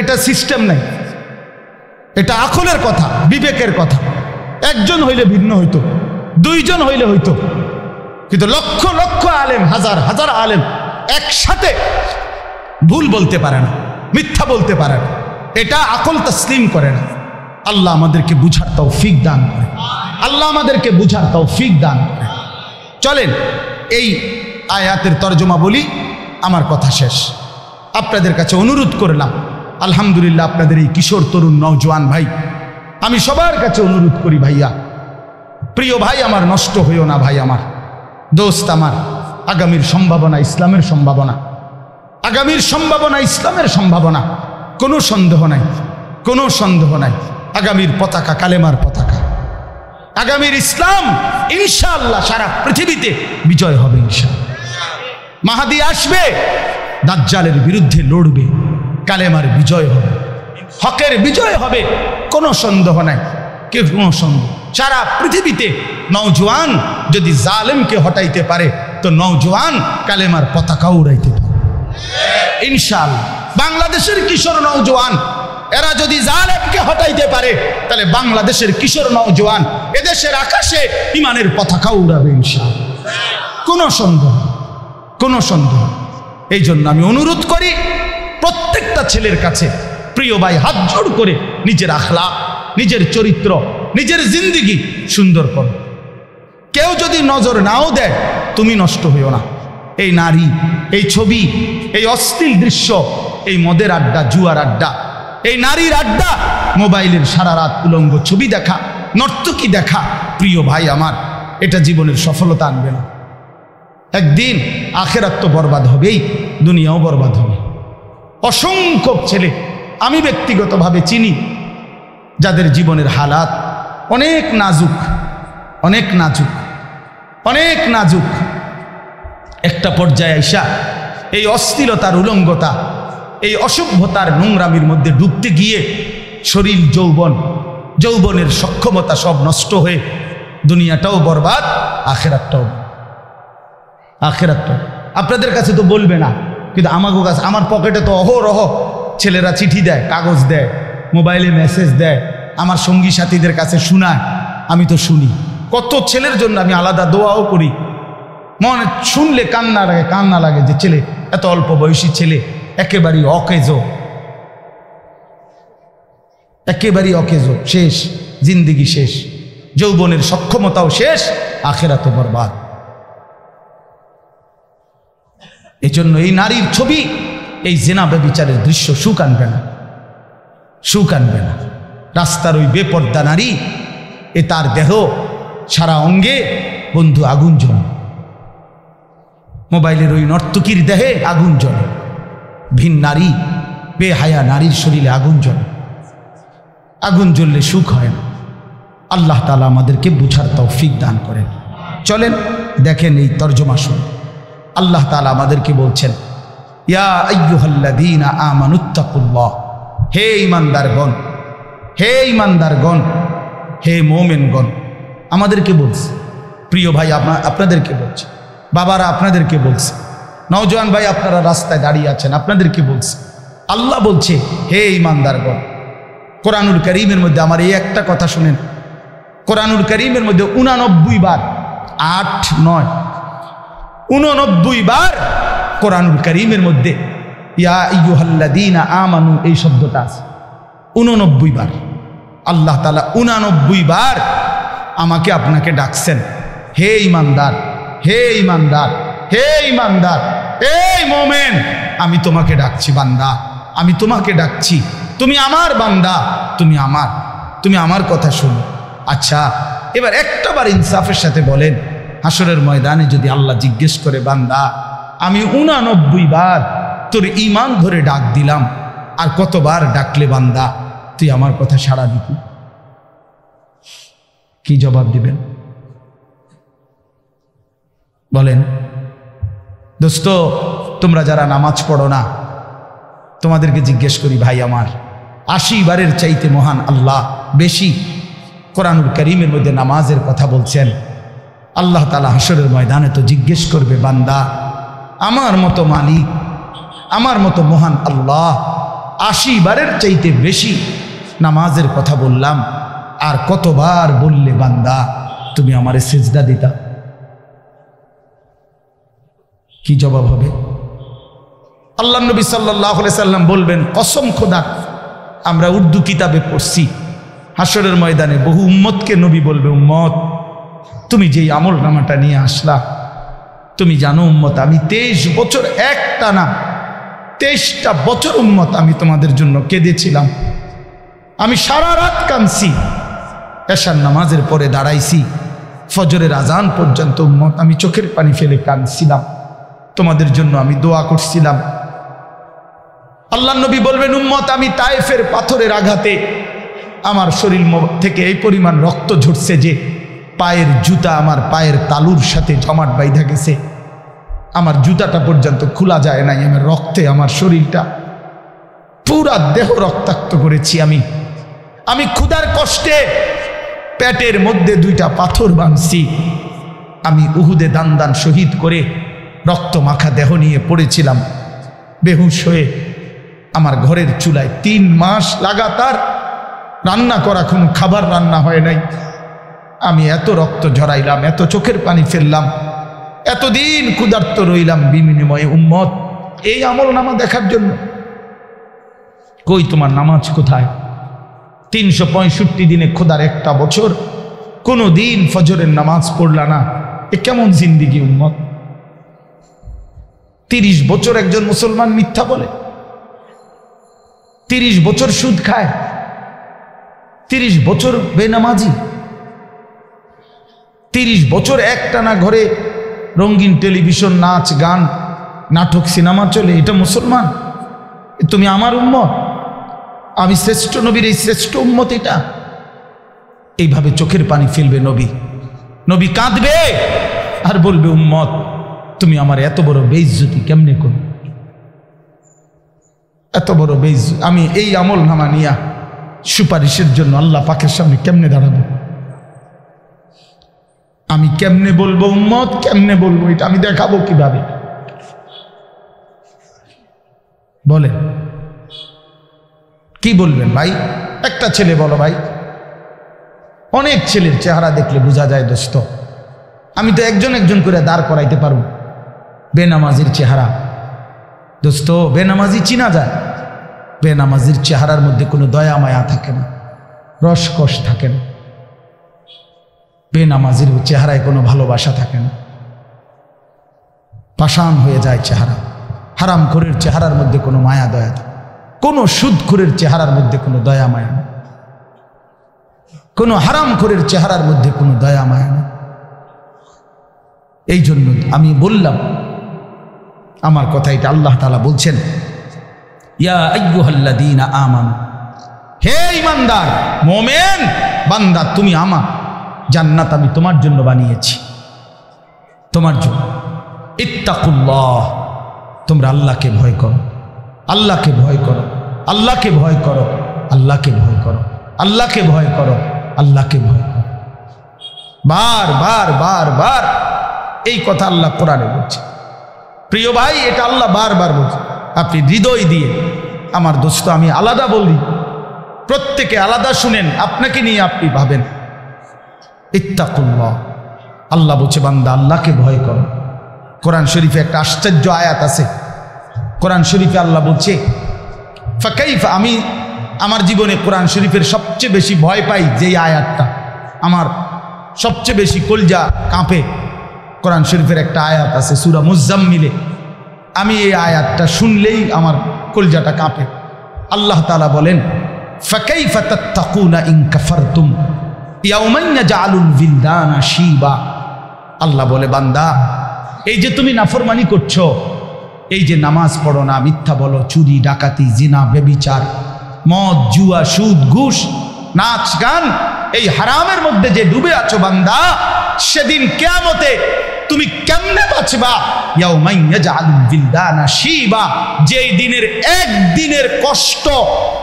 এটা সিস্টেম নাই, এটা আকলের কথা, বিবেকের কথা। একজন হইলে ভিন্ন হইতো, 2 জন হইলে হইতো, কিন্তু লক্ষ লক্ষ আলেম, হাজার হাজার আলেম একসাথে ভুল বলতে পারে না, মিথ্যা বলতে পারে না, এটা আকল তসলিম করে না। আল্লাহ আমাদেরকে বুঝার তৌফিক দান করে, আল্লাহ আমাদেরকে বুঝার তৌফিক দান করে। চলেন এই আয়াতের তর্জমা বলি, আমার কথা শেষ। আপনাদের কাছে অনুরোধ করলাম, আলহামদুলিল্লাহ আপনাদের এই কিশোর তরুণ নওজোয়ান ভাই, আমি সবার কাছে অনুরোধ করি, ভাইয়া, প্রিয় ভাই আমার, নষ্ট হইও না ভাই আমার, দোস্ত আমার। আগামীর সম্ভাবনা ইসলামের সম্ভাবনা, আগামীর সম্ভাবনা ইসলামের সম্ভাবনা, কোনো সন্দেহ নাই, কোনো সন্দেহ নাই। আগামীর পতাকা কালেমার পতাকা, আগামীর ইসলাম ইনশাআল্লাহ সারা পৃথিবীতে বিজয় হবে ইনশাআল্লাহ। মাহাদি আসবে, দাজ্জালের বিরুদ্ধে লড়বে, কালেমার বিজয় হবে, হকের বিজয় হবে, কোনো সন্দেহ নাই, কোনো সন্দেহ। সারা পৃথিবীতে নওজোয়ান যদি জালেমকে হটাইতে পারে, তো নওজোয়ান কালেমার পতাকা উড়াইতে পারে ইনশাআল্লাহ। বাংলাদেশের কিশোর নওজোয়ান এরা যদি জালেমকে হটাইতে পারে, তাহলে বাংলাদেশের কিশোর নওজোয়ান এদেশের আকাশে ইমানের পতাকা উড়াবে ইনশাআল্লাহ, কোনো সন্দেহ, কোনো সন্দেহ। এই জন্য আমি অনুরোধ করি প্রত্যেকটা ছেলের কাছে, প্রিয় ভাই, হাত জোড় করে নিজের আখলাক, নিজের চরিত্র, নিজের জিন্দেগি সুন্দর করো। কেউ যদি নজর নাও দেয়, তুমি নষ্ট হইও না। এই নারী, এই ছবি, এই অশ্লীল দৃশ্য, এই মদের আড্ডা, জুয়ার আড্ডা, এই নারীর আড্ডা, মোবাইলের সারা রাত উলঙ্গ ছবি দেখা, নর্তকী দেখা, প্রিয় ভাই আমার, এটা জীবনের সফলতা আনবে না। একদিন আখেরাত তো বরবাদ হবেই, দুনিয়াও বরবাদ হবে। অসংখ্য ছেলে আমি ব্যক্তিগতভাবে চিনি, যাদের জীবনের হালাত অনেক নাজুক, অনেক নাজুক, অনেক নাজুক। একটা পর্যায়ে আইসা এই অশ্লীলতার, উলঙ্গতা, এই অসভ্যতার নোংরামির মধ্যে ডুবতে গিয়ে শরীর, যৌবন, যৌবনের সক্ষমতা সব নষ্ট হয়ে দুনিয়াটাও বরবাদ, আখেরাতটাও। আখেরাতটাও আপনাদের কাছে তো বলবে না, কিন্তু আমাকে কাছে, আমার পকেটে তো অহরহ ছেলেরা চিঠি দেয়, কাগজ দেয়, মোবাইলে মেসেজ দেয়, আমার সঙ্গী সাথীদের কাছে শোনায়, আমি তো শুনি। কত ছেলের জন্য আমি আলাদা দোয়াও করি। মনে শুনলে কান্না লাগে, কান্না লাগে যে ছেলে, এত অল্প বয়সী ছেলে, একেবারেই অকেজো, একেবারেই অকেজো, শেষ, জিন্দিগি শেষ, যৌবনের সক্ষমতাও শেষ, আখেরাত বরবাদ। এই জন্য এই নারীর ছবি, এই জেনা ব্যভিচারের দৃশ্য সুখ আনবে না, সুখ আনবে না। রাস্তার ওই বেপর্দা নারী, এ তার দেহ, সারা অঙ্গে বন্ধু আগুন জ্বলে, মোবাইলের ওই নর্তকীর দেহে আগুন জ্বলে, ভিন নারী, বেহায়া নারীর শরীরে আগুন জ্বলে। আগুন জ্বললে সুখ হয় না। আল্লাহ তাআলা আমাদেরকে বুঝার তৌফিক দান করেন। চলেন দেখেন এই তর্জমা শুনুন। আল্লাহ তাআলা আমাদেরকে বলছেন, ইয়া আইয়ুহাল্লাযীনা আমানুত্তাকুল্লাহ, হে ঈমানদারগণ, হে ঈমানদারগণ, হে মুমিনগণ। আমাদেরকে বলছে, প্রিয় ভাই আপনাদেরকে বলছে, বাবারা আপনাদেরকে বলছে, নওজোয়ান ভাই আপনারা রাস্তায় দাঁড়িয়ে আছেন, আপনাদেরকে বলছে। আল্লাহ বলছে, হে ঈমানদারগণ। কোরআনুল কারীমের মধ্যে আমার এই একটা কথা শুনেন, কোরআনুল কারীমের মধ্যে 89 বার, 8, 9, 89 বার কোরআনুল কারীমের মধ্যে ইয়া আইয়ুহাল্লাযীনা আমানু এই শব্দটা আছে 89 বার। আল্লাহ তাআলা 89 বার আমাকে আপনাকে ডাকছেন, হে ঈমানদার, হে ঈমানদার, হে ঈমানদার, এই মুমিন, আমি তোমাকে ডাকছি বান্দা, আমি তোমাকে ডাকছি, তুমি আমার বান্দা, তুমি আমার কথা শোনো। আচ্ছা, এবার একটাবার ইনসাফের সাথে বলেন, হাসরের ময়দানে যদি আল্লাহ জিজ্ঞেস করে, বান্দা আমি 89 বার তোর ঈমান ধরে ডাক দিলাম, আর কতবার ডাকলে বান্দা তুই আমার কথা সাড়া দিবি? কি জবাব দিবেন বলেন? দোস্ত, তোমরা যারা নামাজ পড়ো না, তোমাদেরকে জিজ্ঞেস করি, ভাই আমার, 80 বারের চাইতে মহান আল্লাহ বেশি কোরআনুল কারীমের মধ্যে নামাজের কথা বলছেন। আল্লাহ তাআলা হাসরের ময়দানে তো জিজ্ঞেস করবে, বান্দা আমার মতো মালিক, আমার মতো মহান আল্লাহ 80 বারের চাইতে বেশি নামাজের কথা বললাম, আর কতবার বললে বান্দা তুমি আমারে সিজদা দিতা? কি জবাব হবে? আল্লাহ নবী সাল্লাল্লাহু আলাইহি সাল্লাম বলবেন, কসম খোদা, আমরা উর্দু কিতাবে পড়ছি, হাসরের ময়দানে বহু উম্মতকে নবী বলবে, উম্মত তুমি যেই আমল নামাটা নিয়ে আসলা, তুমি জানো উম্মত আমি 23 বছর একটানা 23টা বছর উম্মত আমি তোমাদের জন্য কেঁদেছিলাম, আমি সারা রাত কাঁদছি, এশার নামাজের পরে দাঁড়াইছি, ফজরের আজান পর্যন্ত উম্মত আমি চোখের পানি ফেলে কাঁদছিলাম, তোমাদের জন্য আমি দোয়া করছিলাম। আল্লাহ নবী বলবেন, উম্মত আমি তায়েফের পাথরের আঘাতে আমার শরীর থেকে এই পরিমাণ রক্ত ঝরছে যে পায়ের জুতা আমার পায়ের তালুর সাথে জমাট বাইধা গেছে, আমার জুতাটা পর্যন্ত খোলা যায় নাই, আমার রক্তে আমার শরীরটা পুরা দেহ রক্তাক্ত করেছি। আমি ক্ষুধার কষ্টে পেটের মধ্যে 2টা পাথর বাঁধছি, আমি উহুদে দান শহীদ করে রক্ত মাখা দেহ নিয়ে পড়েছিলাম বেহুশ হয়ে, আমার ঘরের চুলায় 3 মাস লাগাতার রান্না করা কোনো খাবার রান্না হয় নাই, আমি এত রক্ত ঝরাইলাম, এত চোখের পানি ফেললাম, এতদিন ক্ষুধার্ত রইলাম বিনিময়ে উম্মত এই আমল নামা দেখার জন্য। কই তোমার নামাজ কোথায়? 365 দিনে খোদার একটা বছর কোনো দিন ফজরের নামাজ পড়লা না, এ কেমন জিন্দিগি উম্মত? 30 বছর একজন মুসলমান মিথ্যা বলে, 30 বছর সুদ খায়, 30 বছর বেনামাজি, 30 বছর একটানা ঘরে রঙিন টেলিভিশন, নাচ গান, নাটক, সিনেমা চলে, এটা মুসলমান? তুমি আমার উম্মত, আমি শ্রেষ্ঠ নবীর এই শ্রেষ্ঠ উম্মত এটা? এইভাবে চোখের পানি ফেলবে নবী কাঁদবে আর বলবে, উম্মত তুমি আমার এত বড় বেইজ্জতি কেমনে করো, এত বড় বেইজ্জতি, আমি এই আমল নামা নিয়া সুপারিশের জন্য আল্লাহ পাকের সামনে কেমনে দাঁড়াবো? আমি কেমনে বলবো উম্মত, কেমনে বলবো এটা আমি দেখাবো কিভাবে? বলেন কি বলবেন ভাই? একটা ছেলে বলো ভাই, অনেক ছেলের চেহারা দেখলে বোঝা যায় দোস্ত, আমি তো একজন করে দাঁড় করাইতে পারবো বেনামাজির চেহারা। দোস্ত বেনামাজি চিনা যায়, বেনামাজির চেহারার মধ্যে কোনো দয়া মায়া থাকে না, রসকস থাকে না, বেনামাজির চেহারায় কোনো ভালোবাসা থাকে না, পাষাণ হয়ে যায় চেহারা। হারামখোরের চেহারার মধ্যে কোনো মায়া দয়া থাকে, কোনো সুদখোরের চেহারার মধ্যে কোনো দয়া মায়া না, কোনো হারামখোরের চেহারার মধ্যে কোনো দয়া মায়া না। এই জন্য আমি বললাম, আমার কথা এটা আল্লাহ তাআলা বলছেন, ইয়া আইয়ুহাল্লাযীনা আমানু, হে ঈমানদার মুমিন বান্দা, তুমি আমার জান্নাত আমি তোমার জন্য বানিয়েছি, তোমার জন্য। ইত্তাকুল্লাহ, তোমরা আল্লাহকে ভয় করো, আল্লাহকে ভয় করো, আল্লাহকে ভয় করো, আল্লাহকে ভয় করো, আল্লাহকে ভয় করো, আল্লাহকে ভয় করো। বার বার বার বার এই কথা আল্লাহ কোরআনে বলছে। প্রিয় ভাই, এটা আল্লাহ বারবার বলছে, আপনি হৃদয় দিয়ে, আমার দোস্ত আমি আলাদা বলি, প্রত্যেকে আলাদা শুনেন, আপনাকে নিয়ে আপনি ভাবেন। ইত্তাকুল্লাহ, আল্লাহ বলছে বান্দা আল্লাহকে ভয় করো। কোরআন শরীফে একটা আশ্চর্য আয়াত আছে, কোরআন শরীফে আল্লাহ বলছে ফাকাইফা, আমি আমার জীবনে কোরআন শরীফের সবচেয়ে বেশি ভয় পাই যেই আয়াতটা, আমার সবচেয়ে বেশি কলজা কাঁপে। কোরআন শরীফের একটা আয়াত আছে সূরা মুজাম্মিলে, আমি এই আয়াতটা শুনলেই আমার কলজাটা কাঁপে। আল্লাহ তাআলা বলেন, ফাকাইফা তাত্তাকুনা ইন কাফারতুম ইয়াওমান ইয়াজআলুল বিলদানা শিবা। আল্লাহ বলে, বান্দা এই যে তুমি নাফরমানি করছো, এই যে নামাজ পড়ো না, মিথ্যা বলো, চুরি ডাকাতি জিনা ব্যভিচার মদ জুয়া সুদ ঘুষ নাচ গান, এই হারামের মধ্যে যে ডুবে আছো বান্দা, সেদিন কিয়ামতে তুমি কেমনে বাঁচবা? ইয়াউমাইন ইয়াজআলুল বিলদানা শিবা, যেই দিনের একদিনের কষ্ট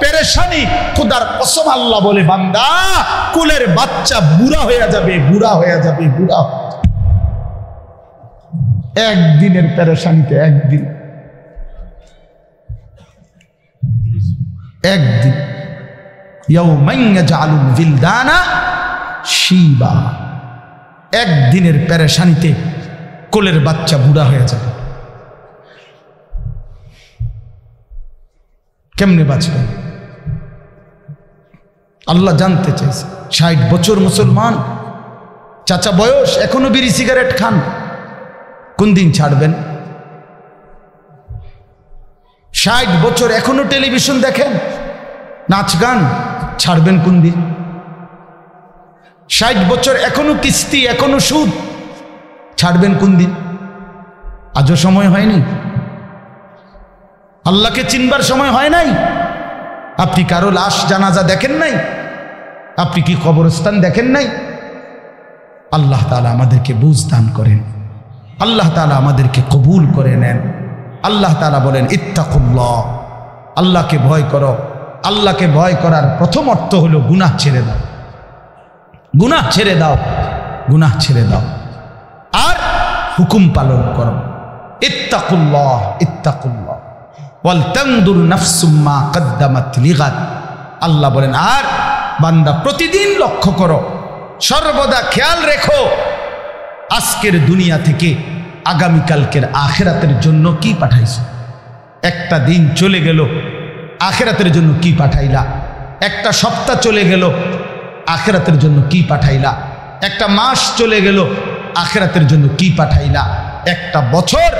পেরেশানি, খোদার কসম আল্লাহ বলে বান্দা কুলের বাচ্চা বুড়া হয়ে যাবে, বুড়া হয়ে যাবে, বুড়া। একদিনের পেরেশানিতে একদিন ইয়াউমাইন ইয়াজআলুল বিলদানা শিবা, একদিনের পেরেশানিতে কোলের বাচ্চা বুড়া হয়ে যাবে। কেমনে বাঁচবেন? আল্লাহ জানতে চাইছে। 60 বছর মুসলমান, চাচা বয়স, এখনো বিড়ি সিগারেট খান, কোন দিন ছাড়বেন? 60 বছর এখনো টেলিভিশন দেখেন, নাচ গান, ছাড়বেন কোন দিন? 60 বছর এখনো কিস্তি, এখনো সুদ, ছাড়বেন কোন দিন? আজও সময় হয়নি? আল্লাহকে চিনবার সময় হয় নাই? আপনি কারো লাশ জানাজা দেখেন নাই? আপনি কি কবরস্থান দেখেন নাই? আল্লাহ তাআলা আমাদেরকে বুঝ দান করেন, আল্লাহ তাআলা আমাদেরকে কবুল করে নেন। আল্লাহ তাআলা বলেন ইত্তাকুল্লাহ, আল্লাহকে ভয় করো। আল্লাহকে ভয় করার প্রথম অর্থ হলো গুনাহ ছেড়ে দাও, গুনাহ ছেড়ে দাও, গুনাহ ছেড়ে দাও, আর হুকুম পালন করো। ইত্তাকুল্লাহ, ইত্তাকুল্লাহ ওয়াল তানদুর নাফসুম মা কদ্দামাত লিগাদ। আল্লাহ বলেন, আর বান্দা প্রতিদিন লক্ষ্য করো, সর্বদা খেয়াল রেখো, আজকের দুনিয়া থেকে আগামীকালকের আখিরাতের জন্য কি পাঠাইছো। একটা দিন চলে গেল, আখিরাতের জন্য কি পাঠাইলা? একটা সপ্তাহ চলে গেল, আখিরাতের জন্য কি পাঠাইলা? একটা মাস চলে গেল, আখিরাতের জন্য কি পাঠাইলা? একটা বছর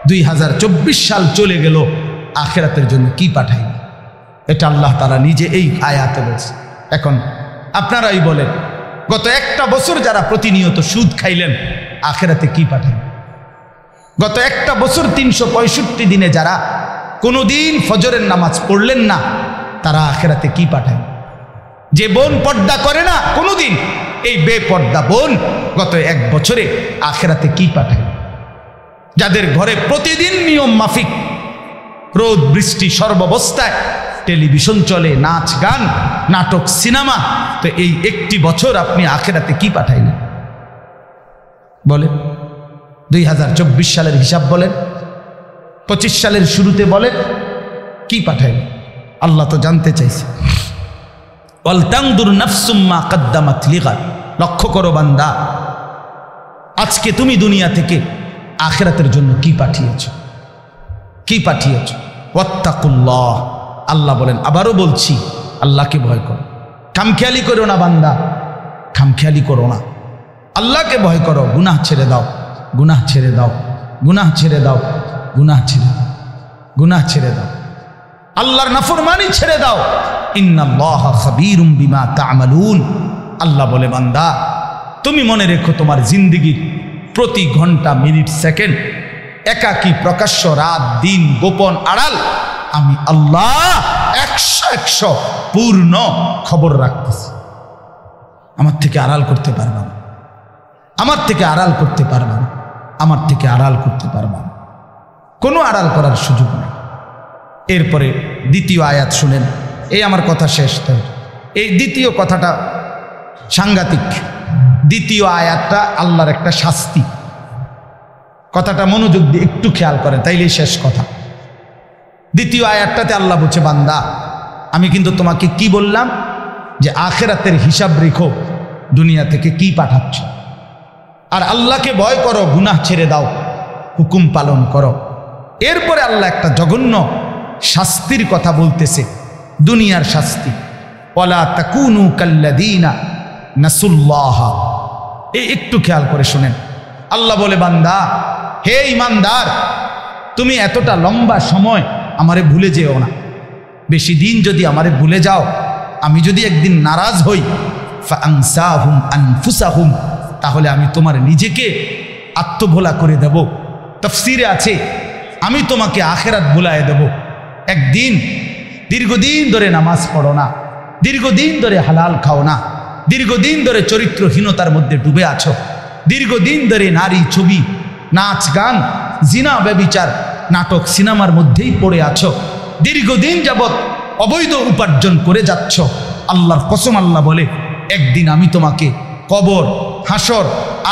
2024 সাল চলে গেল, আখিরাতের জন্য কি পাঠাইলা? এটা আল্লাহ তাআলা নিজে এই আয়াতে বলছে। এখন আপনারাই বলেন, গত একটা বছর যারা প্রতিনিয়ত সুদ খাইলেন, আখিরাতে কি পাঠাইলেন? গত একটা বছর 365 দিনে যারা কোনোদিন ফজরের নামাজ পড়লেন না, তারা আখিরাতে কি পাঠায়? যে বোন পর্দা করে না কোনোদিন, এই বেপর্দা বোন গত এক বছরে আখিরাতে কি পাঠায়? যাদের ঘরে প্রতিদিন নিয়ম মাফিক রোদ বৃষ্টি সর্বাবস্থায় টেলিভিশন চলে, নাচ গান, নাটক, সিনেমা, তো এই একটি বছর আপনি আখিরাতে কি পাঠাইলেন বলেন? 2024 সালের হিসাব বলেন, 25 সালের শুরুতে বলেন, কি পাঠাইলেন? আল্লাহ তো জানতে চাইছে। ওয়াল তানদুর নাফসুম মা কদ্দামাত লিগাদ। লক্ষ্য করো বান্দা, আজকে তুমি দুনিয়া থেকে আখিরাতের জন্য কি পাঠিয়েছ, কি পাঠিয়েছ? ওয়াত্তাকুল্লাহ। আল্লাহ বলেন, আবারও বলছি, আল্লাহকে ভয় করো। খামখেয়ালি করো না বান্দা, খামখেয়ালি করো না, আল্লাহকে ভয় করো। গুনাহ ছেড়ে দাও, গুনাহ ছেড়ে দাও, গুনাহ ছেড়ে দাও, গুনাহ ছেড়ে দাও, গুনাহ ছেড়ে দাও, আল্লাহর নাফরমানি ছেড়ে দাও। ইন্নাল্লাহা খাবীরুম বিমা তা'মালুন। আল্লাহ বলে, বান্দা তুমি মনে রেখো, তোমার জিন্দেগির প্রতি ঘন্টা, মিনিট, সেকেন্ড, একাকী, প্রকাশ্য, রাত দিন, গোপন, আড়াল, আমি আল্লাহ 100 পূর্ণ খবর রাখতেছি। আমার থেকে আড়াল করতে পারবা না, আমার থেকে আড়াল করতে পারবা না, আমার থেকে আড়াল করতে পারবা না, কোনো আড়াল করার সুযোগ নেই। এরপরে দ্বিতীয় আয়াত শুনেন, এই আমার কথা শেষ। তাই এই দ্বিতীয় কথাটা সাংঘাতিক। দ্বিতীয় আয়াতটা আল্লাহর একটা শাস্তি। কথাটা মনোযোগ দিয়ে একটু খেয়াল করেন, তাইলেই শেষ কথা। দ্বিতীয় আয়াতটাতে আল্লাহ বলছে, বান্দা আমি কিন্তু তোমাকে কি বললাম, যে আখিরাতের হিসাব রেখো, দুনিয়া থেকে কি পাঠাচ্ছ, আর আল্লাহকে ভয় করো, গুনাহ ছেড়ে দাও, হুকুম পালন করো। এরপরে আল্লাহ একটা জঘন্য শাস্তির কথা বলতেছে, দুনিয়ার শাস্তি। ওয়ালা তাকুনু কাল্লাযীনা নাসুল্লাহ। এই একটু খেয়াল করে শুনেন, আল্লাহ বলে, বান্দা হে ঈমানদার, তুমি এতটা লম্বা সময় আমারে ভুলে যেও না। বেশি দিন যদি আমারে ভুলে যাও, আমি যদি একদিন নারাজ হই, ফাআনসাহুম আনফুসাহুম, তাহলে আমি তোমার নিজেকে আত্মভোলা করে দেব। তাফসীরে আছে, আমি তোমাকে আখিরাত ভুলায় দেব। একদিন দীর্ঘদিন ধরে নামাজ পড়ো না, দীর্ঘদিন ধরে হালাল খাও না, দীর্ঘদিন ধরে চরিত্রহীনতার মধ্যে ডুবে আছো, দীর্ঘদিন ধরে নারী, ছবি, নাচ গান, জিনা, ব্যভিচার, নাটক, সিনেমার মধ্যেই পড়ে আছো, দীর্ঘদিন যাবৎ অবৈধ উপার্জন করে যাচ্ছ। আল্লাহর কসম, আল্লাহ বলে, একদিন আমি তোমাকে কবর, হাসর,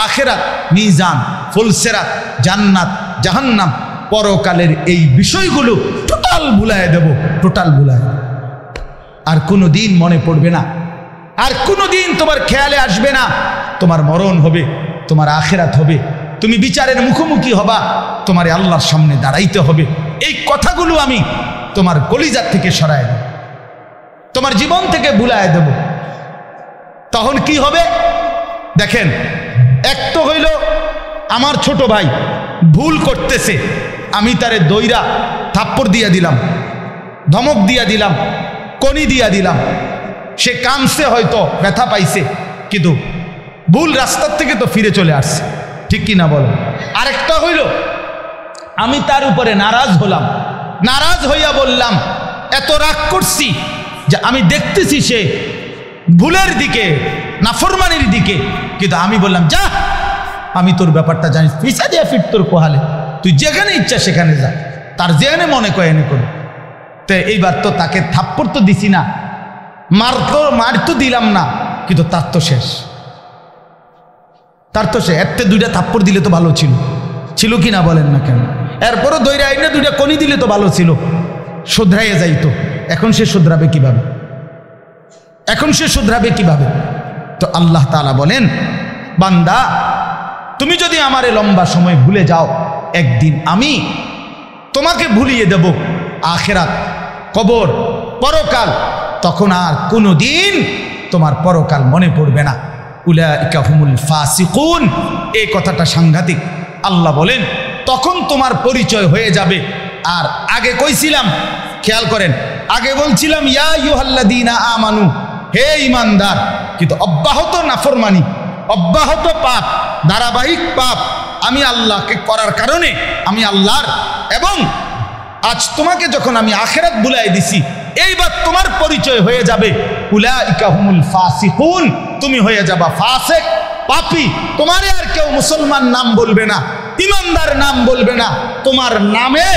আখিরাত, মিজান, ফুলসেরাত, জান্নাত, জাহান্নাম, পরকালের এই বিষয়গুলো টোটাল ভুলায় দেব, টোটাল ভুলায়। আর কোনো দিন মনে পড়বে না, আর কোনো দিন তোমার খেয়ালে আসবে না। তোমার মরণ হবে, তোমার আখিরাত হবে, তুমি বিচারের মুখোমুখি হবা, তোমার আল্লাহর সামনে দাঁড়াইতে হবে। এই কথাগুলো আমি তোমার কলিজার থেকে সরায় দেব, তোমার জীবন থেকে ভুলায় দেব। তখন কি হবে দেখেন, এক তো হইল আমার ছোট ভাই ভুল করতেছে, আমি তারে দইরা থাপ্পড় দিয়া দিলাম, ধমক দিয়া দিলাম, কনি দিয়া দিলাম, সে কামছে, হয়তো ব্যথা পাইছে, কিন্তু ভুল রাস্তার থেকে তো ফিরে চলে আসছে, ঠিক কি না বলো? আরেকটা হইল আমি তার উপরে নারাজ হলাম, নারাজ হইয়া বললাম, এত রাগ করছি যে আমি দেখতেছি সে ভুলের দিকে, নাফরমানির দিকে, কিন্তু আমি বললাম যা, আমি তোর ব্যাপারটা জানিস, পিছা দিয়ে ফিট তোর কোহালে, তুই যেখানে ইচ্ছা সেখানে যা, তার যেখানে মনে করে এনে করে। তো এইবার তো তাকে থাপ্পড় তো দিছি না, মার তো দিলাম না, কিন্তু তার তো শেষ, তার তো সে এতে দুইটা থাপ্পড় দিলে তো ভালো ছিল কি না বলেন না কেন? এরপরও দইরা আইনে দুইটা কনি দিলে তো ভালো ছিল, শুধরাইয়া যাইতো। এখন সে শুধরাবে কিভাবে? এখন সে শুধরাবে কিভাবে? তো আল্লাহ তাআলা বলেন, বান্দা তুমি যদি আমারে লম্বা সময় ভুলে যাও, একদিন আমি তোমাকে ভুলিয়ে দেব আখিরাত, কবর, পরকাল, তখন আর কোনো দিন তোমার পরকাল মনে পড়বে না। উলাইকা হুমুল ফাসিকুন, এই কথাটা সাংঘাতিক। আল্লাহ বলেন তখন তোমার পরিচয় হয়ে যাবে। আর আগে কইছিলাম, খেয়াল করেন, আগে বলছিলাম ইয়া আইয়ুহাল্লাযীনা আমানু, হে ঈমানদার, কিন্তু অব্যাহত নাফরমানি, অব্যাহত পাপ, ধারাবাহিক পাপ আমি আল্লাহকে করার কারণে আমি আল্লাহর, এবং আজ তোমাকে যখন আমি আখিরাত ভুলাই দিছি, এইবার তোমার পরিচয় হয়ে যাবে উলাইকা হুমুল ফাসিকুন, তুমি হয়ে যাবা ফাসিক, পাপী। তোমারে আর কেউ মুসলমান নাম বলবে না, ঈমানদার নাম বলবে না, তোমার নামে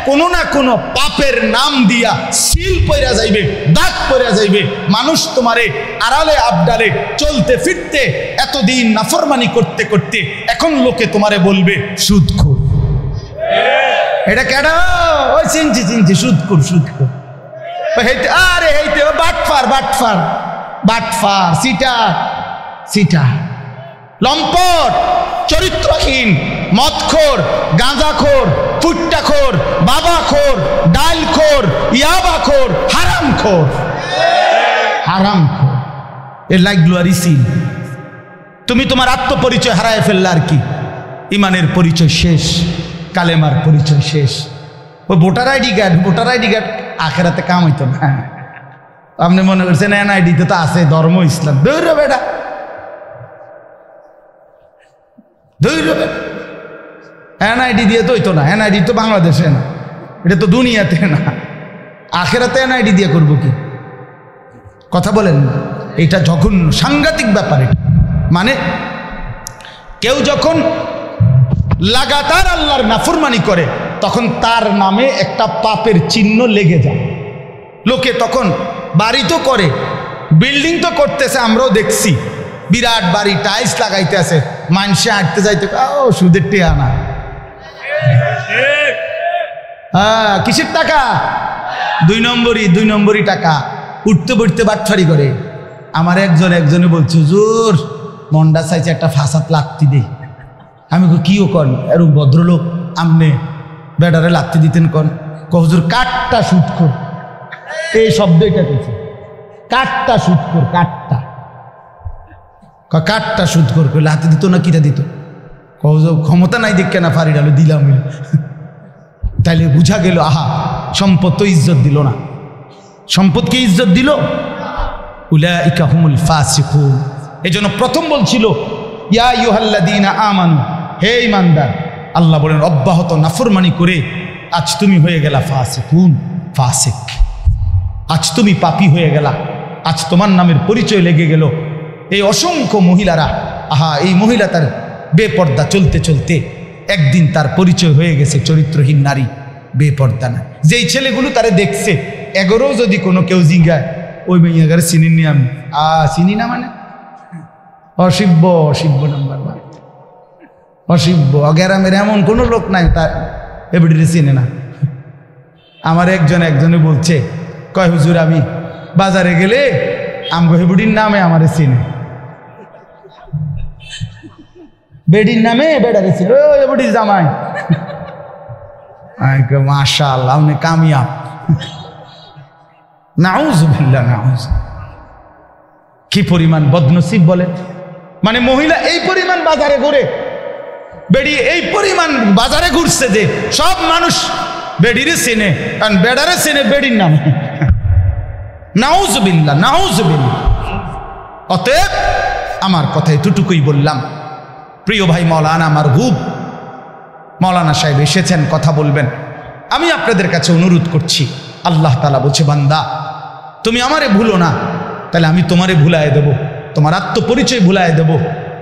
কোনো না কোনো পাপের নাম দিয়া সিল পইরা যাইবে, দাগ পইরা যাইবে। মানুষ তোমারে আড়ালে আবডালে চলতে ফিরতে, এতদিন নাফরমানি করতে করতে এখন লোকে তোমারে বলবে সুদখোর। এটা কেডা? ওই চিনছি সুদখোর, আরে হেইতে বাটফার, সিটা, লম্পট, চরিত্রহীন, মদখোর, গাঁজাখোর, ফুট্টাখোর, বাবাখোর, ডালখোর, ইয়াবাখোর, হারামখোর। এর লাগলো আর ইসি। তুমি তোমার আত্মপরিচয় হারায় ফেললে আর কি? ইমানের পরিচয় শেষ, কালেমার পরিচয় শেষ। ওই ভোটার আইডি কার্ড আখেরাতে কাম হইতো না। আপনি মনে করছেন এনআইডিতে তো আছে ধর্ম ইসলাম, দৌড় বেটা, এনআইডি দিয়ে তো হইতো না। এনআইডি তো বাংলাদেশে না, এটা তো দুনিয়াতে না, আখেরাতে এনআইডি দিয়ে করবো কি? কথা বলেন না, এটা জঘন্য, সাংঘাতিক ব্যাপার। মানে কেউ যখন লাগাতার আল্লাহর নাফরমানি করে, তখন তার নামে একটা পাপের চিহ্ন লেগে যায়। লোকে তখন বাড়ি তো করে, বিল্ডিং তো করতেছে, আমরাও দেখছি, বিরাট বাড়ি, টাইলস লাগাইতে আছে, মানুষে হাঁটতে যাইতে, ও সুদের টেয়া না, হ্যাঁ কিসের টাকা? 2 নম্বরই টাকা, উঠতে বইতে বাটফারি করে। আমার একজনে বলছে, হুজুর মন্ডা চাইছে একটা ফাঁসাত লাগতি দে। আমি কিও কন, এরকম ভদ্রলোক আমনে বেডারে লাগতে দিতেন কন? হুজুর কাঠটা শুট কর, এই শব্দ এটা কেছে, কাঠটা শুট কর, কাঠটা শুট কর, হাতে দিত না, কিটা দিত? ক্ষমতা নাই দেখ কেনা ফারি ডালো দিলাম। তাইলে বুঝা গেল, আহা সম্পদ তো ইজ্জত দিল না। সম্পদকে ইজ্জত দিল? উলাইকা হুমুল ফাসিকুন। এজন্য প্রথম বলছিল ইয়া আইয়ুহাল্লাযীনা আমানু, হে ঈমানদার। আল্লাহ বলেন অব্যাহত নাফরমানি করে আজ তুমি হয়ে গেলা ফাসিক, আজ তুমি পাপী হয়ে গেলা, আজ তোমার নামের পরিচয় লেগে গেল। এই অসংখ্য মহিলারা, আহা এই মহিলা তার বেপর্দা চলতে চলতে একদিন তার পরিচয় হয়ে গেছে চরিত্রহীন নারী, বেপর্দা না। যেই ছেলেগুলো তারে দেখছে, এগোরও যদি কোনো কেউ জিজ্ঞায়, ওই মেয়েগারে চিনিনি আমি, চিনি না মানে অসিব্য নাম্বার 1, অসিব্য। গ্রামের এমন কোনো লোক নাই তার এবিডিরে চিনে না। আমার একজনে বলছে, কয় হুজুর আমি বাজারে গেলে আমগো হেবুডির নামে আমারে চিনে, বেডির নামে বেড়ারে চিনে, ও হেবুডির জামাই। মাশাআল্লাহ, আপনি কামিয়াব। নাউযুবিল্লাহ, নাউযুবিল্লাহ। কি পরিমাণ বদনসিব বলেন। মানে মহিলা এই পরিমাণ বাজারে ঘুরে, বেড়ি এই পরিমাণ বাজারে ঘুরছে যে সব মানুষ বেডিরে চেনে, কারণ বেড়ারে চেনে বেডির নামে। নাউযুবিল্লাহ, নাউযুবিল্লাহ। অতএব আমার কথা এতটুকুই বললাম। প্রিয় ভাই মাওলানা মারহুব মাওলানা সাহেব এসেছেন, কথা বলবেন। আমি আপনাদের কাছে অনুরোধ করছি, আল্লাহ তাআলা বলছে, বান্দা তুমি আমারে ভুলো না, তাহলে আমি তোমারে ভুলায় দেব, তোমার আত্মপরিচয় ভুলায় দেব,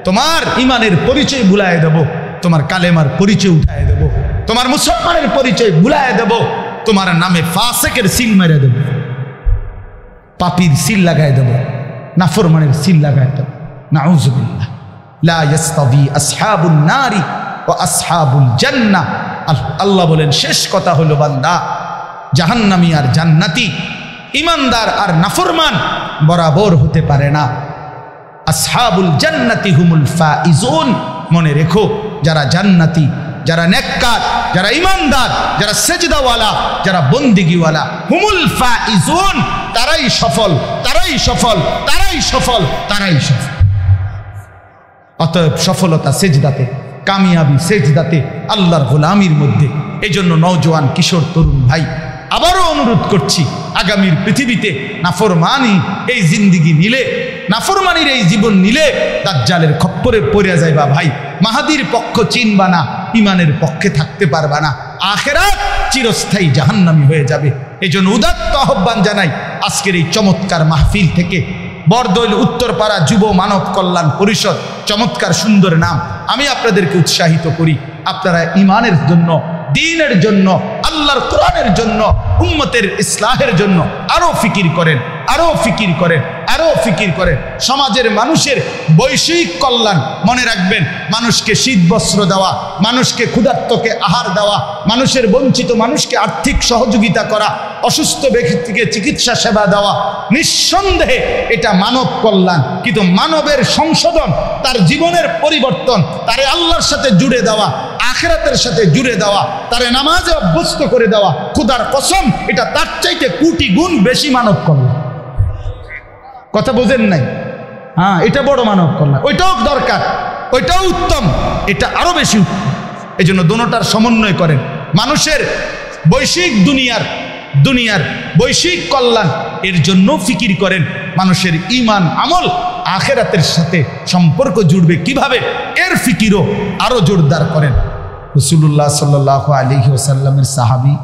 তোমার ইমানের পরিচয় ভুলায় দেব, তোমার কালেমার পরিচয় উঠায় দেব, তোমার মুসলমানের পরিচয় ভুলায় দেব, তোমার নামে ফাসিকের সিল মেরে দেব, পাপীর সিল লাগায় দেব, নাফরমানের সিল লাগায় দেব। নাউযুবিল্লাহ। লা ইয়াস্তাবি আসহাবুন নারি ওয়া আসহাবুল জান্নাহ। আল্লাহ বলেন, শেষ কথা হলো বান্দা, জাহান্নামী আর জান্নাতি, ইমানদার আর নাফরমান বরাবর হতে পারে না। আসহাবুল জান্নাতি হুমুল ফাইজুন। মনে রেখো, যারা জান্নাতি, যারা নেককার, যারা ইমানদার, যারা সেজদাওয়ালা, যারা বন্দিগিওয়ালা, হুমুল ফাইজুন, তারাই সফল, তারাই সফল, তারাই সফল, তারাই সফল। অতএব সফলতা সেজদাতে, কামিয়াবি সেজদাতে, আল্লাহর গোলামির মধ্যে। এই জন্য নওজোয়ান কিশোর তরুণ ভাই, আবারও অনুরোধ করছি, আগামীর পৃথিবীতে নাফরমানি এই জিন্দিগি নিলে, নাফরমানির এই জীবন নিলে দাজ্জালের খপ্পরে পড়ে যাইবা ভাই। মাহাদির পক্ষ চিনবা না, ইমানের পক্ষে থাকতে পারবা না, আখেরাত চিরস্থায়ী জাহান্নামী হয়ে যাবে। এই জন্য উদাত্ত আহ্বান জানাই আজকের এই চমৎকার মাহফিল থেকে। বরদৈল উত্তরপাড়া যুব মানব কল্যাণ পরিষদ, চমৎকার সুন্দর নাম। আমি আপনাদেরকে উৎসাহিত করি, আপনারা ইমানের জন্য, দ্বীনের জন্য, আল্লাহর কোরআনের জন্য, উম্মতের ইসলাহের জন্য আরো ফিকির করেন, আরো ফিকির করেন, আরো ফিকির করেন। সমাজের মানুষের বৈষয়িক কল্যাণ। মনে রাখবেন, মানুষকে শীত বস্ত্র দেওয়া, মানুষকে ক্ষুধার্তকে আহার দেওয়া, মানুষের বঞ্চিত মানুষকে আর্থিক সহযোগিতা করা, অসুস্থ ব্যক্তিকে চিকিৎসা সেবা দেওয়া, নিঃসন্দেহে এটা মানব কল্যাণ। কিন্তু মানবের সংশোধন, তার জীবনের পরিবর্তন, তারে আল্লাহর সাথে জুড়ে দেওয়া, আখিরাতের সাথে জুড়ে দেওয়া, তারে নামাজে অভ্যস্ত করে দেওয়া, খোদার কসম এটা তার চাইতে কোটি গুণ বেশি মানব কল্যাণ। কথা বোঝেন নাই? হ্যাঁ, এটা বড় মানব কল্যাণ। ওইটাও দরকার, ওইটাও উত্তম, এটা আরো বেশি উত্তম। এই জন্য দুটোটার সমন্বয় করেন। মানুষের বৈশ্বিক দুনিয়ার বৈশ্বিক কল্যাণ, এর জন্য ফিকির করেন। মানুষের ঈমান আমল আখিরাতের সাথে সম্পর্ক জুড়বে কিভাবে, এর ফিকিরও আরো জোরদার করেন। রাসূলুল্লাহ সাল্লাল্লাহু আলাইহি ওয়াসাল্লামের সাহাবী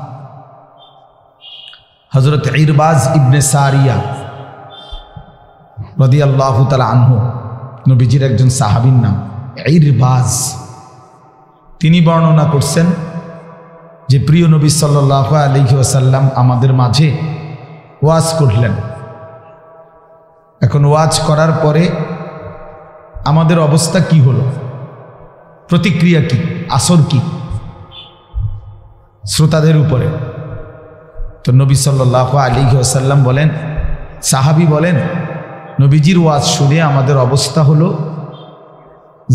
হযরত ইরবাজ ইবনে সারিয়া রাদিয়াল্লাহু তাআলা আনহু, নবীজির একজন সাহাবীর নাম ইরবাজ। তিনি বর্ণনা করছেন যে প্রিয় নবী সাল্লাল্লাহু আলাইহি ওয়াসাল্লাম আমাদের মাঝে ওয়াজ করলেন। এখন ওয়াজ করার পরে আমাদের অবস্থা কি হলো, প্রতিক্রিয়া কি, আসর কি শ্রোতাদের উপরে? তো নবী সাল্লাল্লাহু আলাইহি ওয়াসাল্লাম বলেন, সাহাবী বলেন, নবীজির ওয়াজ শুনে আমাদের অবস্থা হলো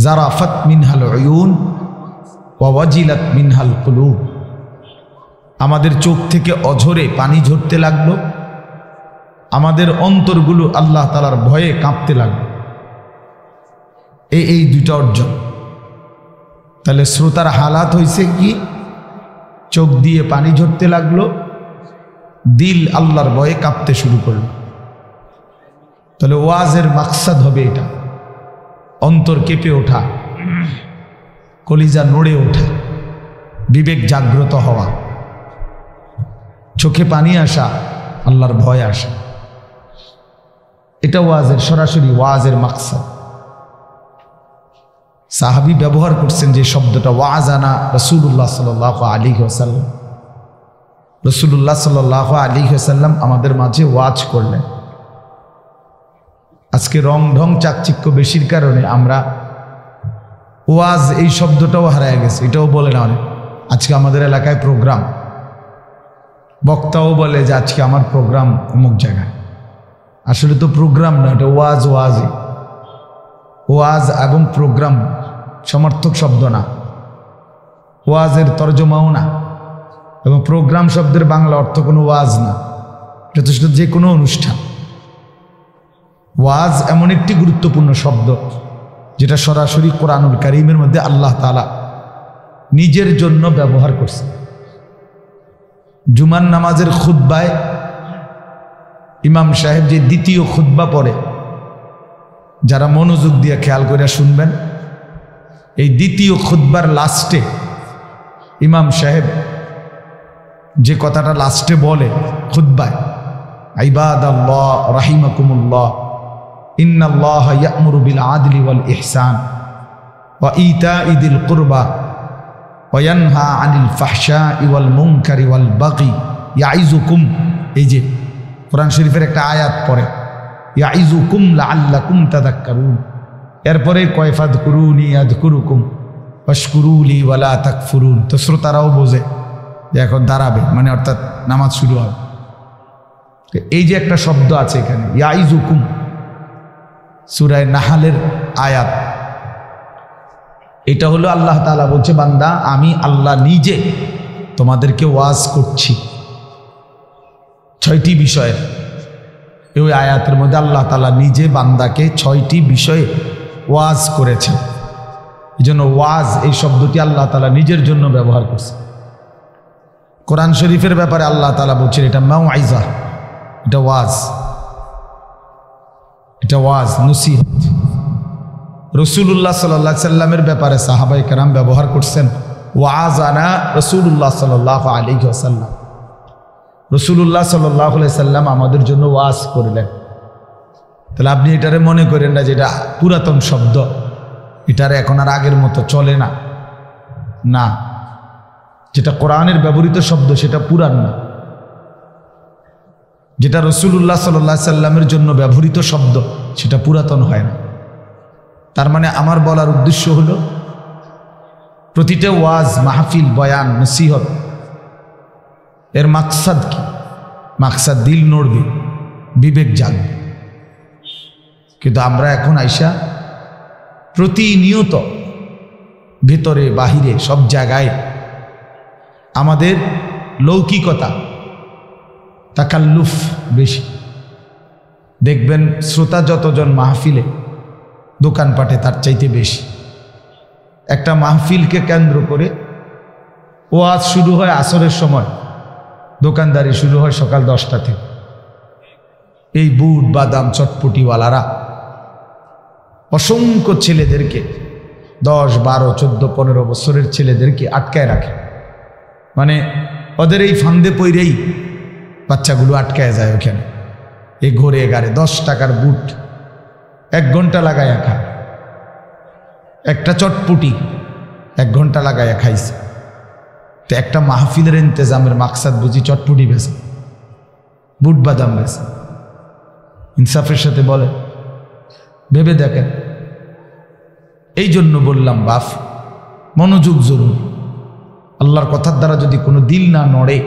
জারাফাত মিনহাল উয়ুন ওয়া ওয়াজিলাত মিনহাল কুলুব। আমাদের চোখ থেকে অঝরে পানি ঝরতে লাগলো, আমাদের অন্তরগুলো আল্লাহ তাআলার ভয়ে কাঁপতে লাগলো। এই দুইটা অর্জন। তাহলে শ্রোতার হালাত হয়েছে কি, চোখ দিয়ে পানি ঝরতে লাগলো, দিল আল্লাহর ভয়ে কাঁপতে শুরু করলো। তাহলে ওয়াজের মাকসাদ হবে এটা, অন্তর কেঁপে ওঠা, কলিজা নড়ে ওঠা, বিবেক জাগ্রত হওয়া, চোখে পানি আসা, আল্লাহর ভয় আসা। এটা ওয়াজের সরাসরি ওয়াজের মাকসাদ। সাহাবী ব্যবহার করছেন যে শব্দটা, ওয়াজানা রাসূলুল্লাহ সাল্লাল্লাহু আলাইহি ওয়াসাল্লাম। রাসূলুল্লাহ সাল্লাল্লাহু আলাইহি ওয়াসাল্লাম আমাদের মাঝে ওয়াজ করলেন। আজকে রং ঢং চাকচিক্য বেশির কারণে আমরা ওয়াজ এই শব্দটাও হারায় গেছে। এটাও বলে না অনেক, আজকে আমাদের এলাকায় প্রোগ্রাম, বক্তাও বলে যে আজকে আমার প্রোগ্রাম অমুক জায়গায়। আসলে তো প্রোগ্রাম না, এটা ওয়াজই। ওয়াজ এবং প্রোগ্রাম সমার্থক শব্দ না, ওয়াজের তর্জমাও না। এবং প্রোগ্রাম শব্দের বাংলা অর্থ কোনো ওয়াজ না, যথেষ্ট যে কোনো অনুষ্ঠান। ওয়াজ এমন একটি গুরুত্বপূর্ণ শব্দ যেটা সরাসরি কোরআনুল কারীমের মধ্যে আল্লাহ তাআলা নিজের জন্য ব্যবহার করছে। জুমার নামাজের খুতবায় ইমাম সাহেব যে দ্বিতীয় খুতবা পড়ে, যারা মনোযোগ দিয়ে খেয়াল করে শুনবেন, এই দ্বিতীয় খুতবার লাস্টে ইমাম সাহেব যে কথাটা লাস্টে বলে খুতবায়, ইবাদাল্লাহ রাহিমাকুমুল্লাহ ইন্নাল্লাহা ইয়া'মুরু বিল আদলি ওয়াল ইহসান ওয়া ইতা'i যিল কুরবা ওয়া ইয়ানহা আনিল ফাহশাই ওয়াল মুনকারি ওয়াল বাগি ইয়াইযুকুম। এই যে কোরআন শরীফের একটা আয়াত পড়ে, ইয়াইযুকুম লাআল্লাকুম তাযাক্কারুন, এরপরে কয় ফাযকুরুনি আযকুরুকুম ওয়াশকুরুলি ওয়ালা তাকফুরুন। তো শ্রোতারাও বোঝে যে এখন দাঁড়াবে, মানে অর্থাৎ নামাজ শুরু হবে। এই যে একটা শব্দ আছে এখানে ইয়াইযুকুম, সূরা নাহলের আয়াত, এটা হলো আল্লাহ তাআলা বলছে, বান্দা আমি আল্লাহ নিজে তোমাদেরকে ওয়াজ করছি 6টি বিষয়ে। এই আয়াতের মধ্যে আল্লাহ তাআলা নিজে বান্দাকে 6টি বিষয়ে ওয়াজ করেছেন। এই জন্য ওয়াজ এই শব্দটি আল্লাহ তাআলা নিজের জন্য ব্যবহার করছে। কোরআন শরীফের ব্যাপারে আল্লাহ তাআলা বলছেন এটা মাউইজা, এটা ওয়াজ, এটা ওয়াজ নসিহত। রাসূলুল্লাহ সাল্লাল্লাহু আলাইহি সাল্লামের ব্যাপারে সাহাবায়ে কেরাম ব্যবহার করছেন ওয়াজানা রাসূলুল্লাহ সাল্লাল্লাহু আলাইহি ওয়াসাল্লাম। রাসূলুল্লাহ সাল্লাল্লাহু আলাইহি সাল্লাম আমাদের জন্য ওয়াজ করলেন। তাহলে আপনি এটারে মনে করেন না যে এটা পুরাতন শব্দ, এটারে এখন আর আগের মতো চলে না। না, যেটা কোরআনের ব্যবহৃত শব্দ সেটা পুরান না, যেটা রাসূলুল্লাহ সাল্লাল্লাহু আলাইহি সাল্লামের জন্য ব্যবহৃত শব্দ সেটা পুরাতন হয় না। তার মানে আমার বলার উদ্দেশ্য হলো প্রতিটা ওয়াজ, মাহফিল, বয়ান, নসিহত এর মাকসাদ কি? মাকসাদ দিল নড়বে, বিবেক জাগবে। কিন্তু আমরা এখন আইসা প্রতিনিয়ত ভেতরে বাহিরে সব জায়গায় আমাদের লৌকিকতা, তাকাল্লুফ বেশি। দেখবেন শ্রোতা যতজন মাহফিলে, দোকানপাটে তার চাইতে বেশি। একটা মাহফিলকে কেন্দ্র করে ওয়াজ শুরু হয় আসরের সময়, দোকানদারি শুরু হয় সকাল 10টা থেকে। এই বুট বাদাম চটপটিওয়ালারা অসংখ্য ছেলেদেরকে, 10, 12, 14, 15 বছরের ছেলেদেরকে আটকায় রাখে। মানে ওদের এই ফান্দে পইরেই বাচ্চাগুলো আটকায় যায় ওখানে। এই ঘোরে গাড়ে 10 টাকার বুট 1 ঘন্টা লাগাইয়া খায়, একটা চটপটি 1 ঘন্টা লাগাইয়া খাইছে। তো একটা মাহফিলের ইন্তজামের মাকসাদ বুঝি চটপটি বেছে, বুট বাদাম বেছে? ইনসাফের সাথে বলে, ভেবে দেখেন। এই জন্য বললাম বাপ, মনোযোগ জরুরি। আল্লাহর কথার দ্বারা যদি কোনো দিল না নড়ে,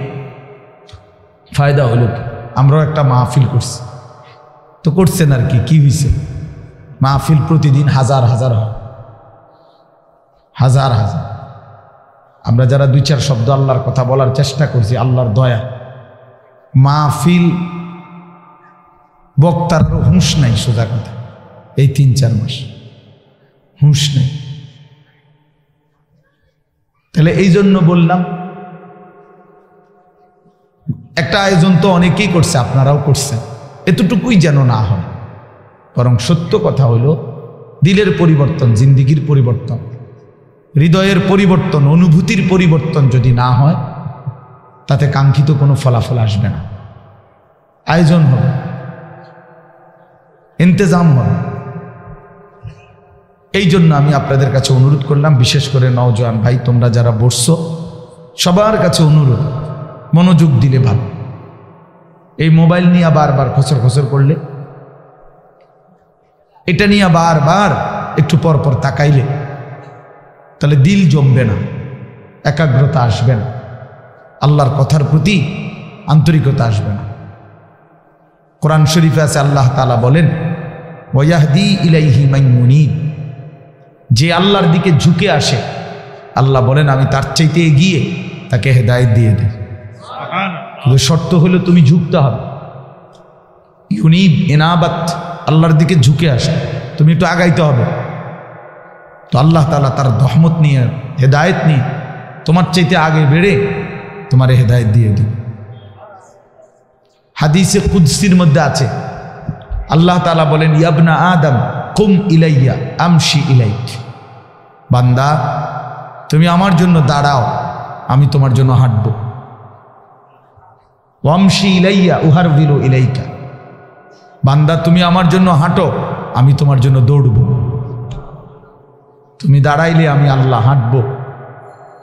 ফায়দা হলো কি? আমরাও একটা মাহফিল করছি, তো করছেন আর কি, কি হয়েছে? মাহফিল প্রতিদিন হাজার হাজার হয়, হাজার হাজার। আমরা যারা 2-4 শব্দ আল্লাহর কথা বলার চেষ্টা করছি, আল্লাহর দয়া, মাহফিল বক্তারও হুঁশ নাই। সোজা কথা, এই 3-4 মাস হুঁশ নেই। তাহলে এই জন্য বললাম, একটা আয়োজন তো অনেকেই করছে, আপনারাও করছেন, এতটুকুই যেন না হয়। বরং সত্য কথা হলো দিলের পরিবর্তন, জিন্দিগির পরিবর্তন, হৃদয়ের পরিবর্তন, অনুভূতির পরিবর্তন যদি না হয়, তাতে কাঙ্ক্ষিত কোনো ফলাফল আসবে না। আয়োজন হবে, ইন্তজাম হবে। এই জন্য আমি আপনাদের কাছে অনুরোধ করলাম, বিশেষ করে নওজোয়ান ভাই, তোমরা যারা বসছো, সবার কাছে অনুরোধ, মনোযোগ দিলে ভালো। এই মোবাইল নিয়ে বারবার খসর খসর করলে, এটা নিয়ে বারবার একটু পর পর তাকাইলে, তাহলে দিল জমবে না, একাগ্রতা আসবে না, আল্লাহর কথার প্রতি আন্তরিকতা আসবে না। কোরআন শরীফে আছে, আল্লাহ তাআলা বলেন, ওয়াহদি ইলাইহি মান মুনিব, যে আল্লাহর দিকে ঝুঁকে আসে, আল্লাহ বলেন আমি তার চাইতে এগিয়ে তাকে হেদায়েত দিয়ে দিই। কিন্তু শর্ত হলো তুমি ঝুঁকতে হবে। ইউনিব এনাবাত, আল্লাহর দিকে ঝুঁকে আসে, তুমি একটু আগাইতে হবে। তো আল্লাহ তাআলা তার রহমত নিয়ে, হেদায়েত নিয়ে তোমার চাইতে আগে বেড়ে তোমার হেদায়েত দিয়ে দিবে। হাদিসে কুদসির মধ্যে আছে, আল্লাহ তাআলা বলেন, ইয়াবনা আদম কুম ইলাইয়া আমশি ইলাইক। বান্দা তুমি আমার জন্য দাঁড়াও, আমি তোমার জন্য হাঁটবো। ওয়ামশি ইলাইয়া উহারবিলু ইলাইকা। বান্দা তুমি আমার জন্য হাঁটো, আমি তোমার জন্য দৌড়ব। তুমি দাঁড়াইলে আমি আল্লাহ হাঁটব,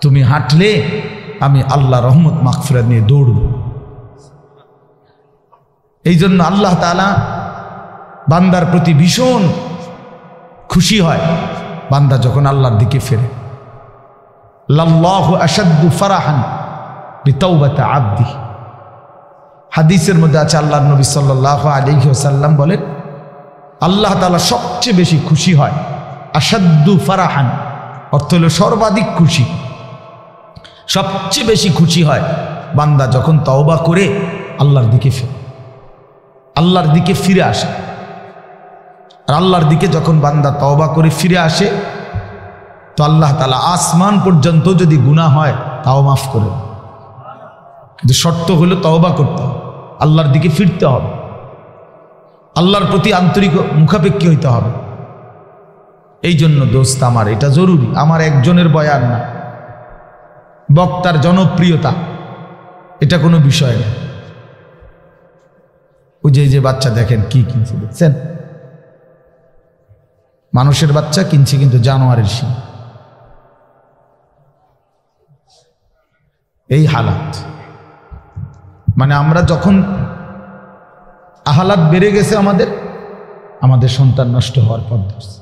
তুমি হাঁটলে আমি আল্লাহ রহমত মাগফিরাত নিয়ে দৌড়ব। এই জন্য আল্লাহ তাআলা বান্দার প্রতি ভীষণ খুশি হয় বান্দা যখন আল্লাহর দিকে ফেরে। লাল্লাহু আশাদ্দু ফারাহান বিতাওবাতি আবদি। হাদিসের মধ্যে আছে, আল্লাহর নবী সাল্লাল্লাহু আলাইহি ওয়াসাল্লাম বলেন, আল্লাহ তাআলা সবচেয়ে বেশি খুশি হয়, আশাদ্দু ফারাহান অর্থ হলো সর্বাধিক খুশি, সবচেয়ে বেশি খুশি হয় বান্দা যখন তওবা করে আল্লাহর দিকে ফিরে, আল্লাহর দিকে ফিরে আসে। আর আল্লাহর দিকে যখন বান্দা তওবা করে ফিরে আসে, তো আল্লাহ তাআলা আসমান পর্যন্ত যদি গুনাহ হয় তাও মাফ করে। কিন্তু শর্ত হলো তওবা করতে হবে, আল্লাহর দিকে ফিরতে হবে, আল্লাহর প্রতি আন্তরিক মুখাপেক্ষী হইতে হবে। এই জন্য দোস্ত আমার এটা জরুরি, আমার একজনের বয়ান না, বক্তার জনপ্রিয়তা এটা কোনো বিষয় না। ওই যে বাচ্চা দেখেন কি কিনছে, দেখছেন? মানুষের বাচ্চা কিনছে কিন্তু জানোয়ারের শিং। এই হালাত, মানে আমরা যখন আহালাত বেড়ে গেছে আমাদের সন্তান নষ্ট হওয়ার পথ ধরছে।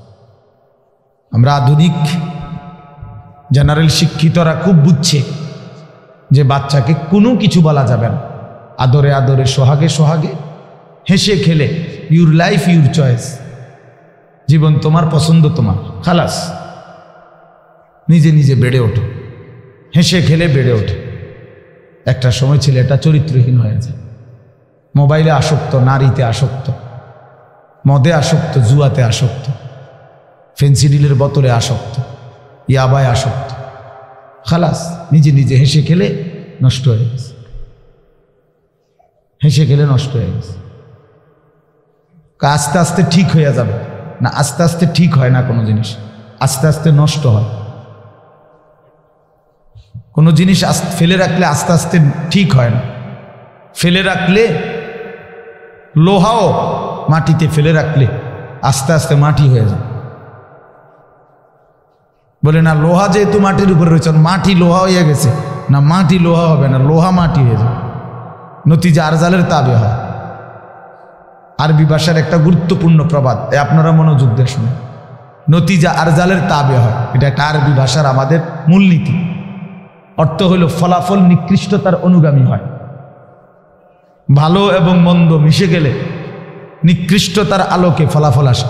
আমরা আধুনিক জেনারেল শিক্ষিতরা খুব বুঝছে যে বাচ্চাকে কোনো কিছু বলা যাবে না, আদরে আদরে, সোহাগে সোহাগে, হেসে খেলে, ইউর লাইফ ইউর চয়েস, জীবন তোমার, পছন্দ তোমার, খালাস। নিজে নিজে বেড়ে ওঠো, হেসে খেলে বেড়ে ওঠে। একটা সময় ছেলেটা চরিত্রহীন হয়ে যায়, মোবাইলে আসক্ত, নারীতে আসক্ত, মদে আসক্ত, জুয়াতে আসক্ত, ফেন্সিডিলের বোতলে আসক্ত, ইয়াবায় আসক্ত, খালাস। নিজে নিজে হেসে খেলে নষ্ট হয়ে গেছে, হেসে খেলে নষ্ট হয়ে গেছে। আস্তে আস্তে ঠিক হয়ে যাবে না, আস্তে আস্তে ঠিক হয় না কোনো জিনিস, আস্তে আস্তে নষ্ট হয়। কোনো জিনিস ফেলে রাখলে আস্তে আস্তে ঠিক হয় না। ফেলে রাখলে, লোহাও মাটিতে ফেলে রাখলে আস্তে আস্তে মাটি হয়ে যায়। বলে না, লোহা যেহেতু মাটির উপরে রয়েছে, মাটি লোহা হয়ে গেছে, না মাটি লোহা হবে না, লোহা মাটি হয়ে যায়। নতিজা আরজালের তাবে হয়। আরবি ভাষার একটা গুরুত্বপূর্ণ প্রবাদ, আপনারা মনোযোগ দিয়ে শুনে, নতিজা আরজালের তাবে হয়। এটা একটা আরবি ভাষার আমাদের মূলনীতি। অর্থ হলো ফলাফল নিকৃষ্টতার অনুগামী হয়। ভালো এবং মন্দ মিশে গেলে নিকৃষ্টতার আলোকে ফলাফল আসে।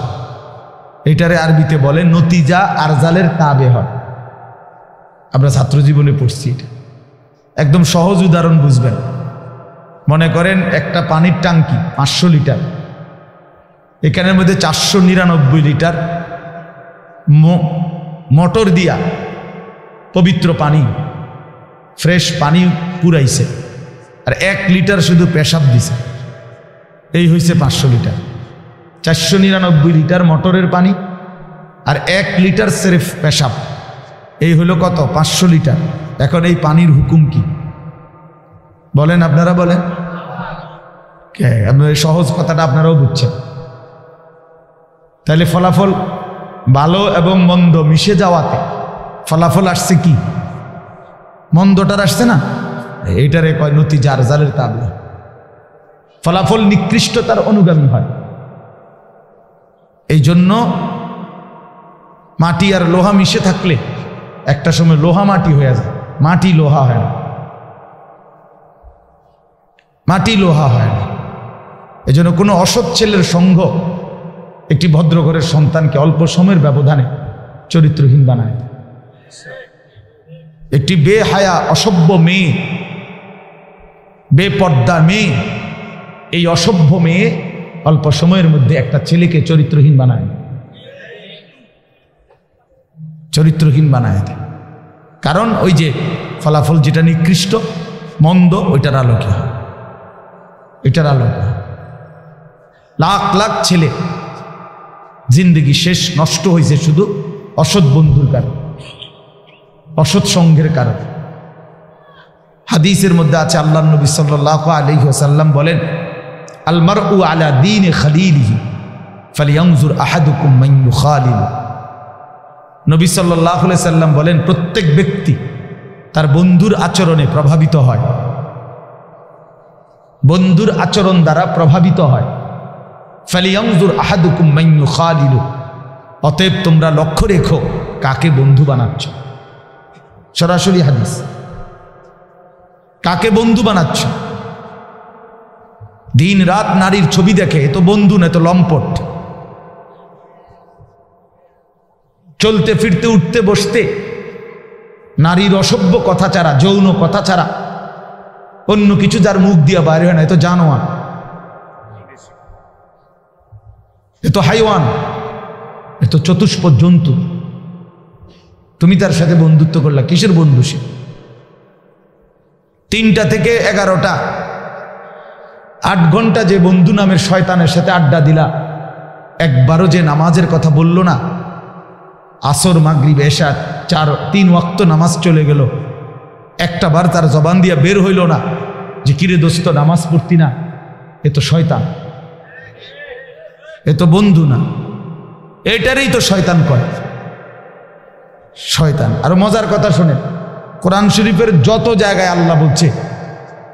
এটারে আরবিতে বলে নতিজা আরজালের তাবে হয়। আমরা ছাত্র জীবনে পড়ছি এটা। একদম সহজ উদাহরণ বুঝবেন। মনে করেন একটা পানির ট্যাঙ্কি 500 লিটার, এখানের মধ্যে 499 লিটার মোটর দিয়া পবিত্র পানি, ফ্রেশ পানি পুরাইছে, আর 1 লিটার শুধু পেশাব দিছে। এই হয়েছে 500 লিটার। 499 লিটার মোটরের পানি আর 1 লিটার সেরেফ পেশাব, এই হলো কত? 500 লিটার। এখন এই পানির হুকুম কি বলেন? আপনারা বলেন। আপনার সহজ কথাটা আপনারাও বুঝছেন। তাহলে ফলাফল ভালো এবং মন্দ মিশে যাওয়াতে ফলাফল আসছে কি? মন্দটার আসছে না। এইটারে কয় নতিজা আরজালের তাবে। ফলাফল নিকৃষ্টতার অনুগামী হয়। এই জন্য মাটি আর লোহা মিশে থাকলে একটা সময় লোহা মাটি হয়ে যায়, মাটি লোহা হয় না, মাটি লোহা হয় না। এই জন্য কোনো অসৎ ছেলের সঙ্গ একটি ভদ্র ঘরের সন্তানকে অল্প সময়ের ব্যবধানে চরিত্রহীন বানায়। একটি বেহায়া অসভ্য মেয়ে বেপর্দা মেয়ে, এই অসভ্য মেয়ে অল্প সময়ের মধ্যে একটা ছেলেকে চরিত্রহীন বানায়, চরিত্রহীন বানায় দেয়। কারণ ওই যে ফলাফল যেটা নিকৃষ্ট মন্দ, ওইটার আলোকে হয়, এটার আলোকে হয়। লাখ লাখ ছেলে জিন্দগি শেষ, নষ্ট হয়েছে শুধু অসৎ বন্ধুর কারণে, অসৎ সঙ্গের কারণে। হাদিসের মধ্যে আছে, আল্লাহ নবী সাল্লাল্লাহু আলাইহি ওয়াসাল্লাম বলেন, আল মারউ আলা দীনি খালিলিহি ফালিয়ানজুর আহাদুকুম মান ইউখালিলু। নবী সাল্লাল্লাহু আলাইহি সাল্লাম বলেন, প্রত্যেক ব্যক্তি তার বন্ধুর আচরণে প্রভাবিত হয়, বন্ধুর আচরণ দ্বারা প্রভাবিত হয়। ফালিয়ানজুর আহাদুকুম মান ইউখালিলু, অতএব তোমরা লক্ষ্য রেখো কাকে বন্ধু বানাচ্ছ। সরাসরি হাদিস, কাকে বন্ধু বানাচ্ছ। দিন রাত নারীর ছবি দেখে, এ তো বন্ধু না, এ তো লম্পট। চলতে ফিরতে উঠতে বসতে নারীর অসভ্য কথা ছাড়া, যৌন কথা ছাড়া অন্য কিছু যার মুখ দিয়া বাইরে হয় না, এ তো জানোয়ার, এ তো হাইওয়ান, এ তো চতুষ্প জন্তু। তুমি তার সাথে বন্ধুত্ব করলা, কিসের বন্ধু সে? 3টা থেকে 11টা 8 ঘন্টা যে বন্ধু নামের শয়তানের সাথে আড্ডা দিলা, একবারও যে নামাজের কথা বলল না, আসর মাগরিব এশা 3 ওয়াক্ত নামাজ চলে গেল, একটা বার তার জবান দিয়া বের হইল না যে কিরে দোস্ত নামাজ পড়তি না, এ তো শয়তান, এ তো বন্ধু না। এটারই তো শয়তান কয়, শয়তান। আর মজার কথা শোনেন, কোরআন শরীফের যত জায়গায় আল্লাহ বলছে,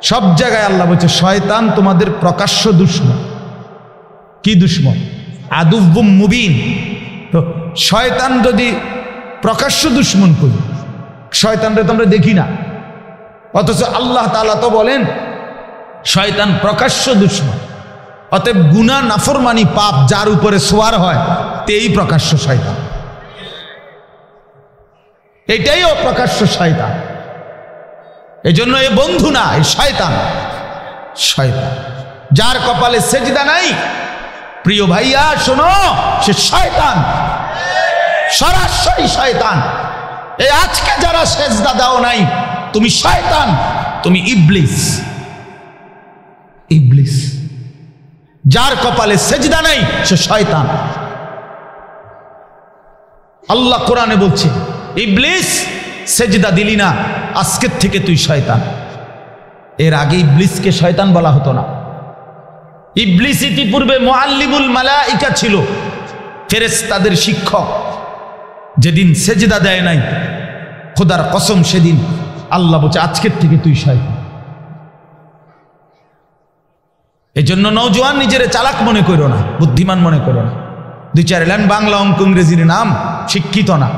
সব জায়গায় আল্লাহ বলছে শয়তান তোমাদের প্রকাশ্য দুশমন। কি দুশমন? আদুব্বুম মুবিন। তো শয়তান যদি প্রকাশ্য দুশমন করি, শয়তানরে তো আমরা দেখি না, অথচ আল্লাহ তাআলা তো বলেন শয়তান প্রকাশ্য দুশমন। অতএব গুনাহ নাফরমানি পাপ যার উপরে সোয়ার হয়, তেই প্রকাশ্য শয়তান, এটাই অপ্রকাশ্য শয়তান। এজন্য এ বন্ধু না, এ শয়তান। শয়তান যার কপালে সেজদা নাই, প্রিয় ভাইয়া শোনো, সে শয়তান, সরাসরি শয়তান। এই আজকে যারা সেজদা দাও নাই, তুমি শয়তান, তুমি ইবলিস। ইবলিস যার কপালে সেজদা নাই, সে শয়তান। আল্লাহ কোরআনে বলছে, ইবলিস সেজদা দিলি না, আজকের থেকে তুই শয়তান। এর আগে ইবলিসকে শয়তান বলা হতো না। ইবলিস ইতিপূর্বে মুআল্লিমুল মালাইকা ছিল, ফেরেশতাদের শিক্ষক। যেদিন সেজদা দেয় নাই, খোদার কসম সেদিন আল্লাহ বলছে আজকের থেকে তুই শয়তান। এজন্য নওজোয়ান নিজের চালাক মনে করো না, বুদ্ধিমান মনে করো না। 2-4 লাইন বাংলা অঙ্ক ইংরেজির নাম, শিক্ষিত না।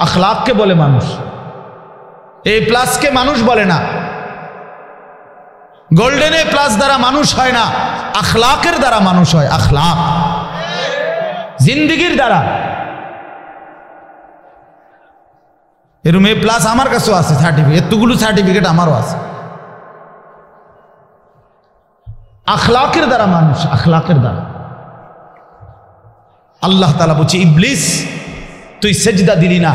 আখলাককে বলে মানুষ, A+ কে মানুষ বলে না। গোল্ডেন A+ দ্বারা মানুষ হয় না, আখলাকের দ্বারা মানুষ হয়। আখলাক জিন্দিগির দ্বারা। এরকম A+ আমার কাছেও আছে সার্টিফিকেট, এতগুলো সার্টিফিকেট আমারও আছে। আখলাকের দ্বারা মানুষ, আখলাকের দ্বারা। আল্লাহ তাআলা বলছে, ইবলিস তুই সেজদা দিলি না,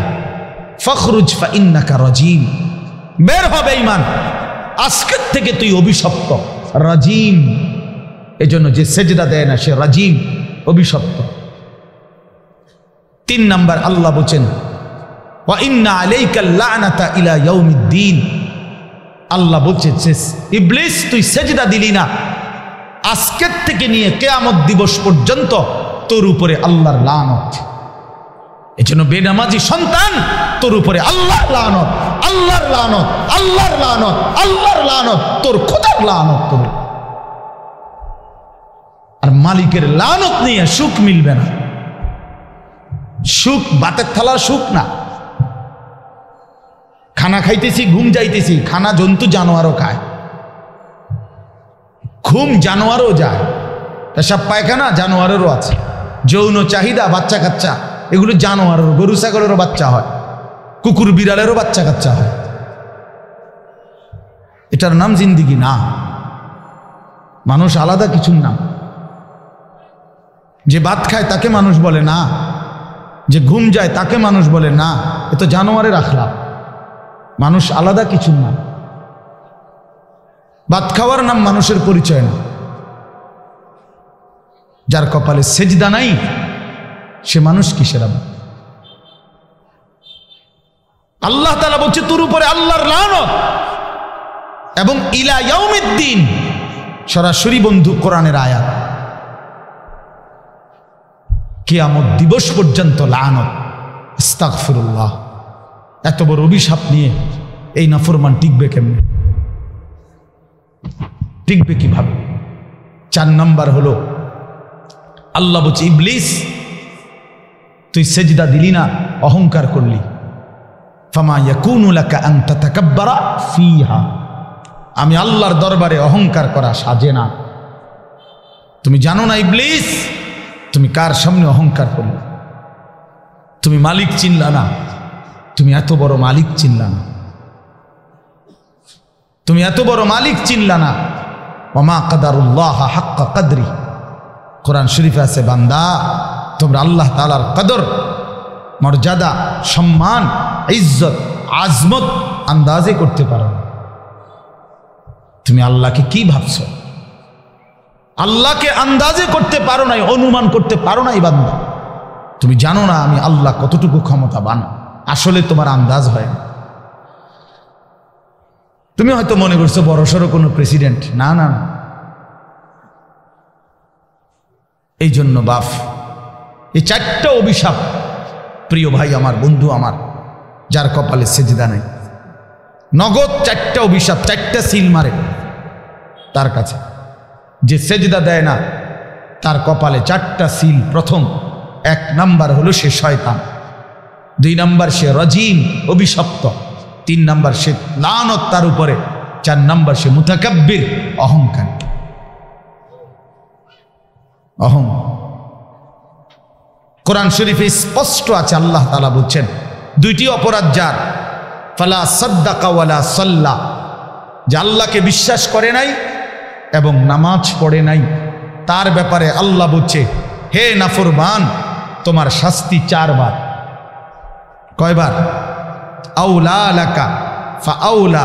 ফখরুজ ফাইন্নাকা রাজিম, বের হবে বেঈমান, আজকের থেকে তুই অভিশপ্ত। রাজিম, এজন্য যে সেজদা দেয় না সে রাজিম, অভিশপ্ত। 3 নাম্বার আল্লাহ বলেন, ওয়া ইন্না আলাইকাল লা'নাতা ইলা ইয়াউমিদ্দিন। আল্লাহ বলছেন, ইবলিস তুই সেজদা দিলি না, আজকের থেকে নিয়ে কিয়ামত দিবস পর্যন্ত তোর উপরে আল্লাহর লানত। এজন্য বেনামাজি সন্তান, তোর উপরে আল্লাহর লানত, আল্লাহর লানত, আল্লাহর লানত, আল্লাহর লানত, তোর খোদার লানত তোর। আর মালিকের লানত নিয়ে সুখ মিলবে না। সুখ বাতের থালার সুখ না। খানা খাইতেছি, ঘুম যাইতেছি, খানা জন্তু জানোয়ারও খায়, ঘুম জানোয়ারও যায়, পেশাব পায়খানা জানোয়ারেরও আছে, যৌন চাহিদা বাচ্চা কাচ্চা এগুলো জানোয়ারেরও, গরু ছাগলেরও বাচ্চা হয়, কুকুর বিড়ালেরও বাচ্চা কাচ্চা হয়। এটার নাম জিন্দিগি না। মানুষ আলাদা কিছুর নাম। যে ভাত খায় তাকে মানুষ বলে না, যে ঘুম যায় তাকে মানুষ বলে না, এ তো জানোয়ারের আখলাক। মানুষ আলাদা কিছুর নাম। ভাত খাওয়ার নাম মানুষের পরিচয় না। যার কপালে সেজদা নাই সে মানুষ কিসের আবার? আল্লাহ তাআলা বলছে তোর উপরে আল্লাহর লানত এবং ইলা ইয়াউমিদ্দিন, সরাসরি বন্ধু কোরআনের আয়াত। কিয়ামত দিবস পর্যন্ত লানত। আস্তাগফিরুল্লাহ। এত বড় অভিশাপ নিয়ে এই নাফরমান টিকবে কেমনে? টিকবে কিভাবে? 4 নাম্বার হলো আল্লাহ বলছে ইবলিস তুই সেজদা দিলি না, অহংকার করলি। ফামা ইয়াকুনু লাকা আন তাতাকাব্বারা ফিহা, আমি আল্লাহর দরবারে অহংকার করা সাজে না। তুমি জানো না ইবলিস তুমি কার সামনে অহংকার করলে? তুমি মালিক চিনলা না, তুমি এত বড় মালিক চিনলা না, তুমি এত বড় মালিক চিনলা না। ওমা কাদারুল্লাহ হাক্কা কদরি, কোরআন শরীফে আছে বান্দা তোমরা আল্লাহ তাআলার কদর, মর্যাদা, সম্মান, ইজ্জত, আজমত আন্দাজে করতে পারো না। তুমি আল্লাহকে কি ভাবছো? আল্লাহকে আন্দাজে করতে পারো নাই, অনুমান করতে পারো নাই বান্দা। তুমি জানো না আমি আল্লাহ কতটুকু ক্ষমতাবান। আসলে তোমার আন্দাজ হয় না। তুমি হয়তো মনে করছো বড়সড় কোনো প্রেসিডেন্ট। না না, এই জন্য বাপ এই 4টা অভিশাপ প্রিয় ভাই আমার, বন্ধু আমার, যার কপালে সেজদা নাই, নগদ 4টা অভিশাপ, 4টা সিল মারে তার কাছে। যে সেজদা দেয় না তার কপালে 4টা সিল। প্রথম 1 নাম্বার হলো সে শয়তান, 2 নাম্বার সে রাজিম অভিশপ্ত, 3 নাম্বার সে লানত তার উপরে, 4 নাম্বার সে মুতাকাব্বির অহংকার। কোরআন শরীফে স্পষ্ট আছে, আল্লাহ তাআলা বলছেন 2টি অপরাধ যার, ফালা সাদ্দাকা ওয়ালা সাল্লা, যে আল্লাহকে বিশ্বাস করে নাই এবং নামাজ পড়ে নাই, তার ব্যাপারে আল্লাহ বলছে হে নাফরমান তোমার শাস্তি 4 বার। কয়বার? আউলা লাকা ফাআউলা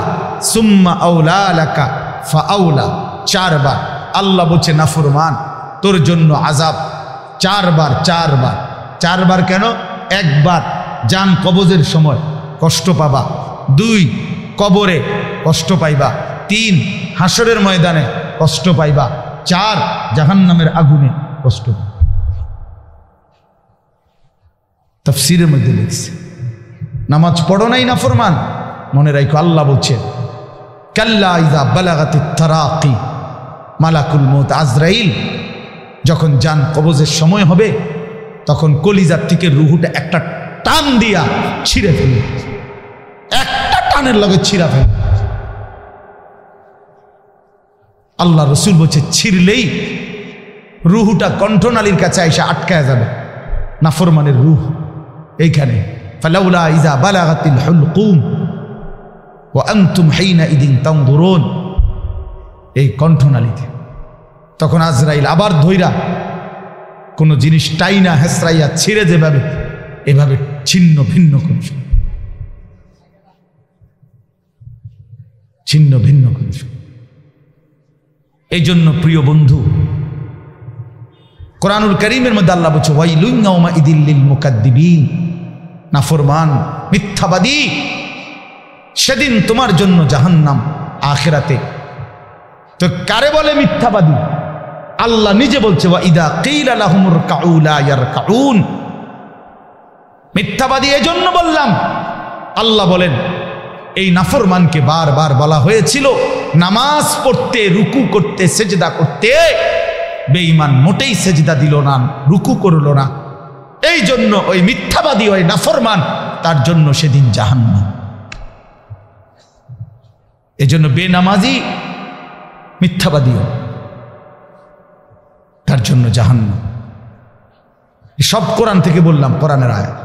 সুম্মা আউলা লাকা ফাআউলা, 4 বার। আল্লাহ বলছে নাফরমান তোর জন্য আযাব 4 বার। 4 বার। 4 বার কেন? 1 বার জান কবজের সময় কষ্ট পাবা, 2 কবরে কষ্ট পাইবা, 3 হাসরের ময়দানে কষ্ট পাইবা, 4 জাহান্নামের আগুনে কষ্ট পাইবা। তাফসীরের মধ্যে লিখছে নামাজ পড়ো নাই নাফরমান, মনে রাখো আল্লাহ বলছে কাল্লা ইযা বালাগাতিত তারাকি, মালাকুল মউত আজরাইল যখন জান কবজের সময় হবে তখন কলিজার থেকে রুহুটা একটা টান দিয়া ছিঁড়ে ফেলবে, একটা টানের লগে ছিঁড়া ফেলবে। আল্লাহ রসুল বলছে ছিঁড়লেই রুহুটা কণ্ঠনালীর কাছে এসে আটকায় যাবে, নাফরমানের রুহ এইখানে। ফালাউলা ইযা বালাগাতিল হুলকুম ওয়া আনতুম হিনাইদিন তানজুরুন, এই কণ্ঠনালীতে। তখন আজরাইল আবার ধইরা কোনো জিনিস টাইনা হেসরাইয়া ছিঁড়ে যেভাবে এভাবে ছিন্ন ভিন্ন করছে, ছিন্ন ভিন্ন করছে। এই জন্য প্রিয় বন্ধু কোরআনুল কারীমের মধ্যে আল্লাহ বলছে ওয়াইলুন ইয়াউমাইদিল লিল মুকাদ্দিবিন, নাফরমান মিথ্যাবাদী, সেদিন তোমার জন্য জাহান্নাম আখিরাতে। তো কারে বলে মিথ্যাবাদী? আল্লাহ নিজে বলছে ওয়াইদা কিলা লাহুমুর কাউ লা ইয়ারকাউন, মিথ্যাবাদী এজন্য বললাম। আল্লাহ বলেন এই নাফরমানকে বারবার বলা হয়েছিল নামাজ পড়তে, রুকু করতে, সেজদা করতে, বেঈমান মোটেই সেজদা দিল না, রুকু করল না। এই জন্য ওই মিথ্যাবাদী, ওই নাফরমান, তার জন্য সেদিন জাহান্নাম। এই জন্য বেনামাজি মিথ্যাবাদীও তার জন্য জাহান্নাম। সব কোরআন থেকে বললাম, কোরআনের আয়াত।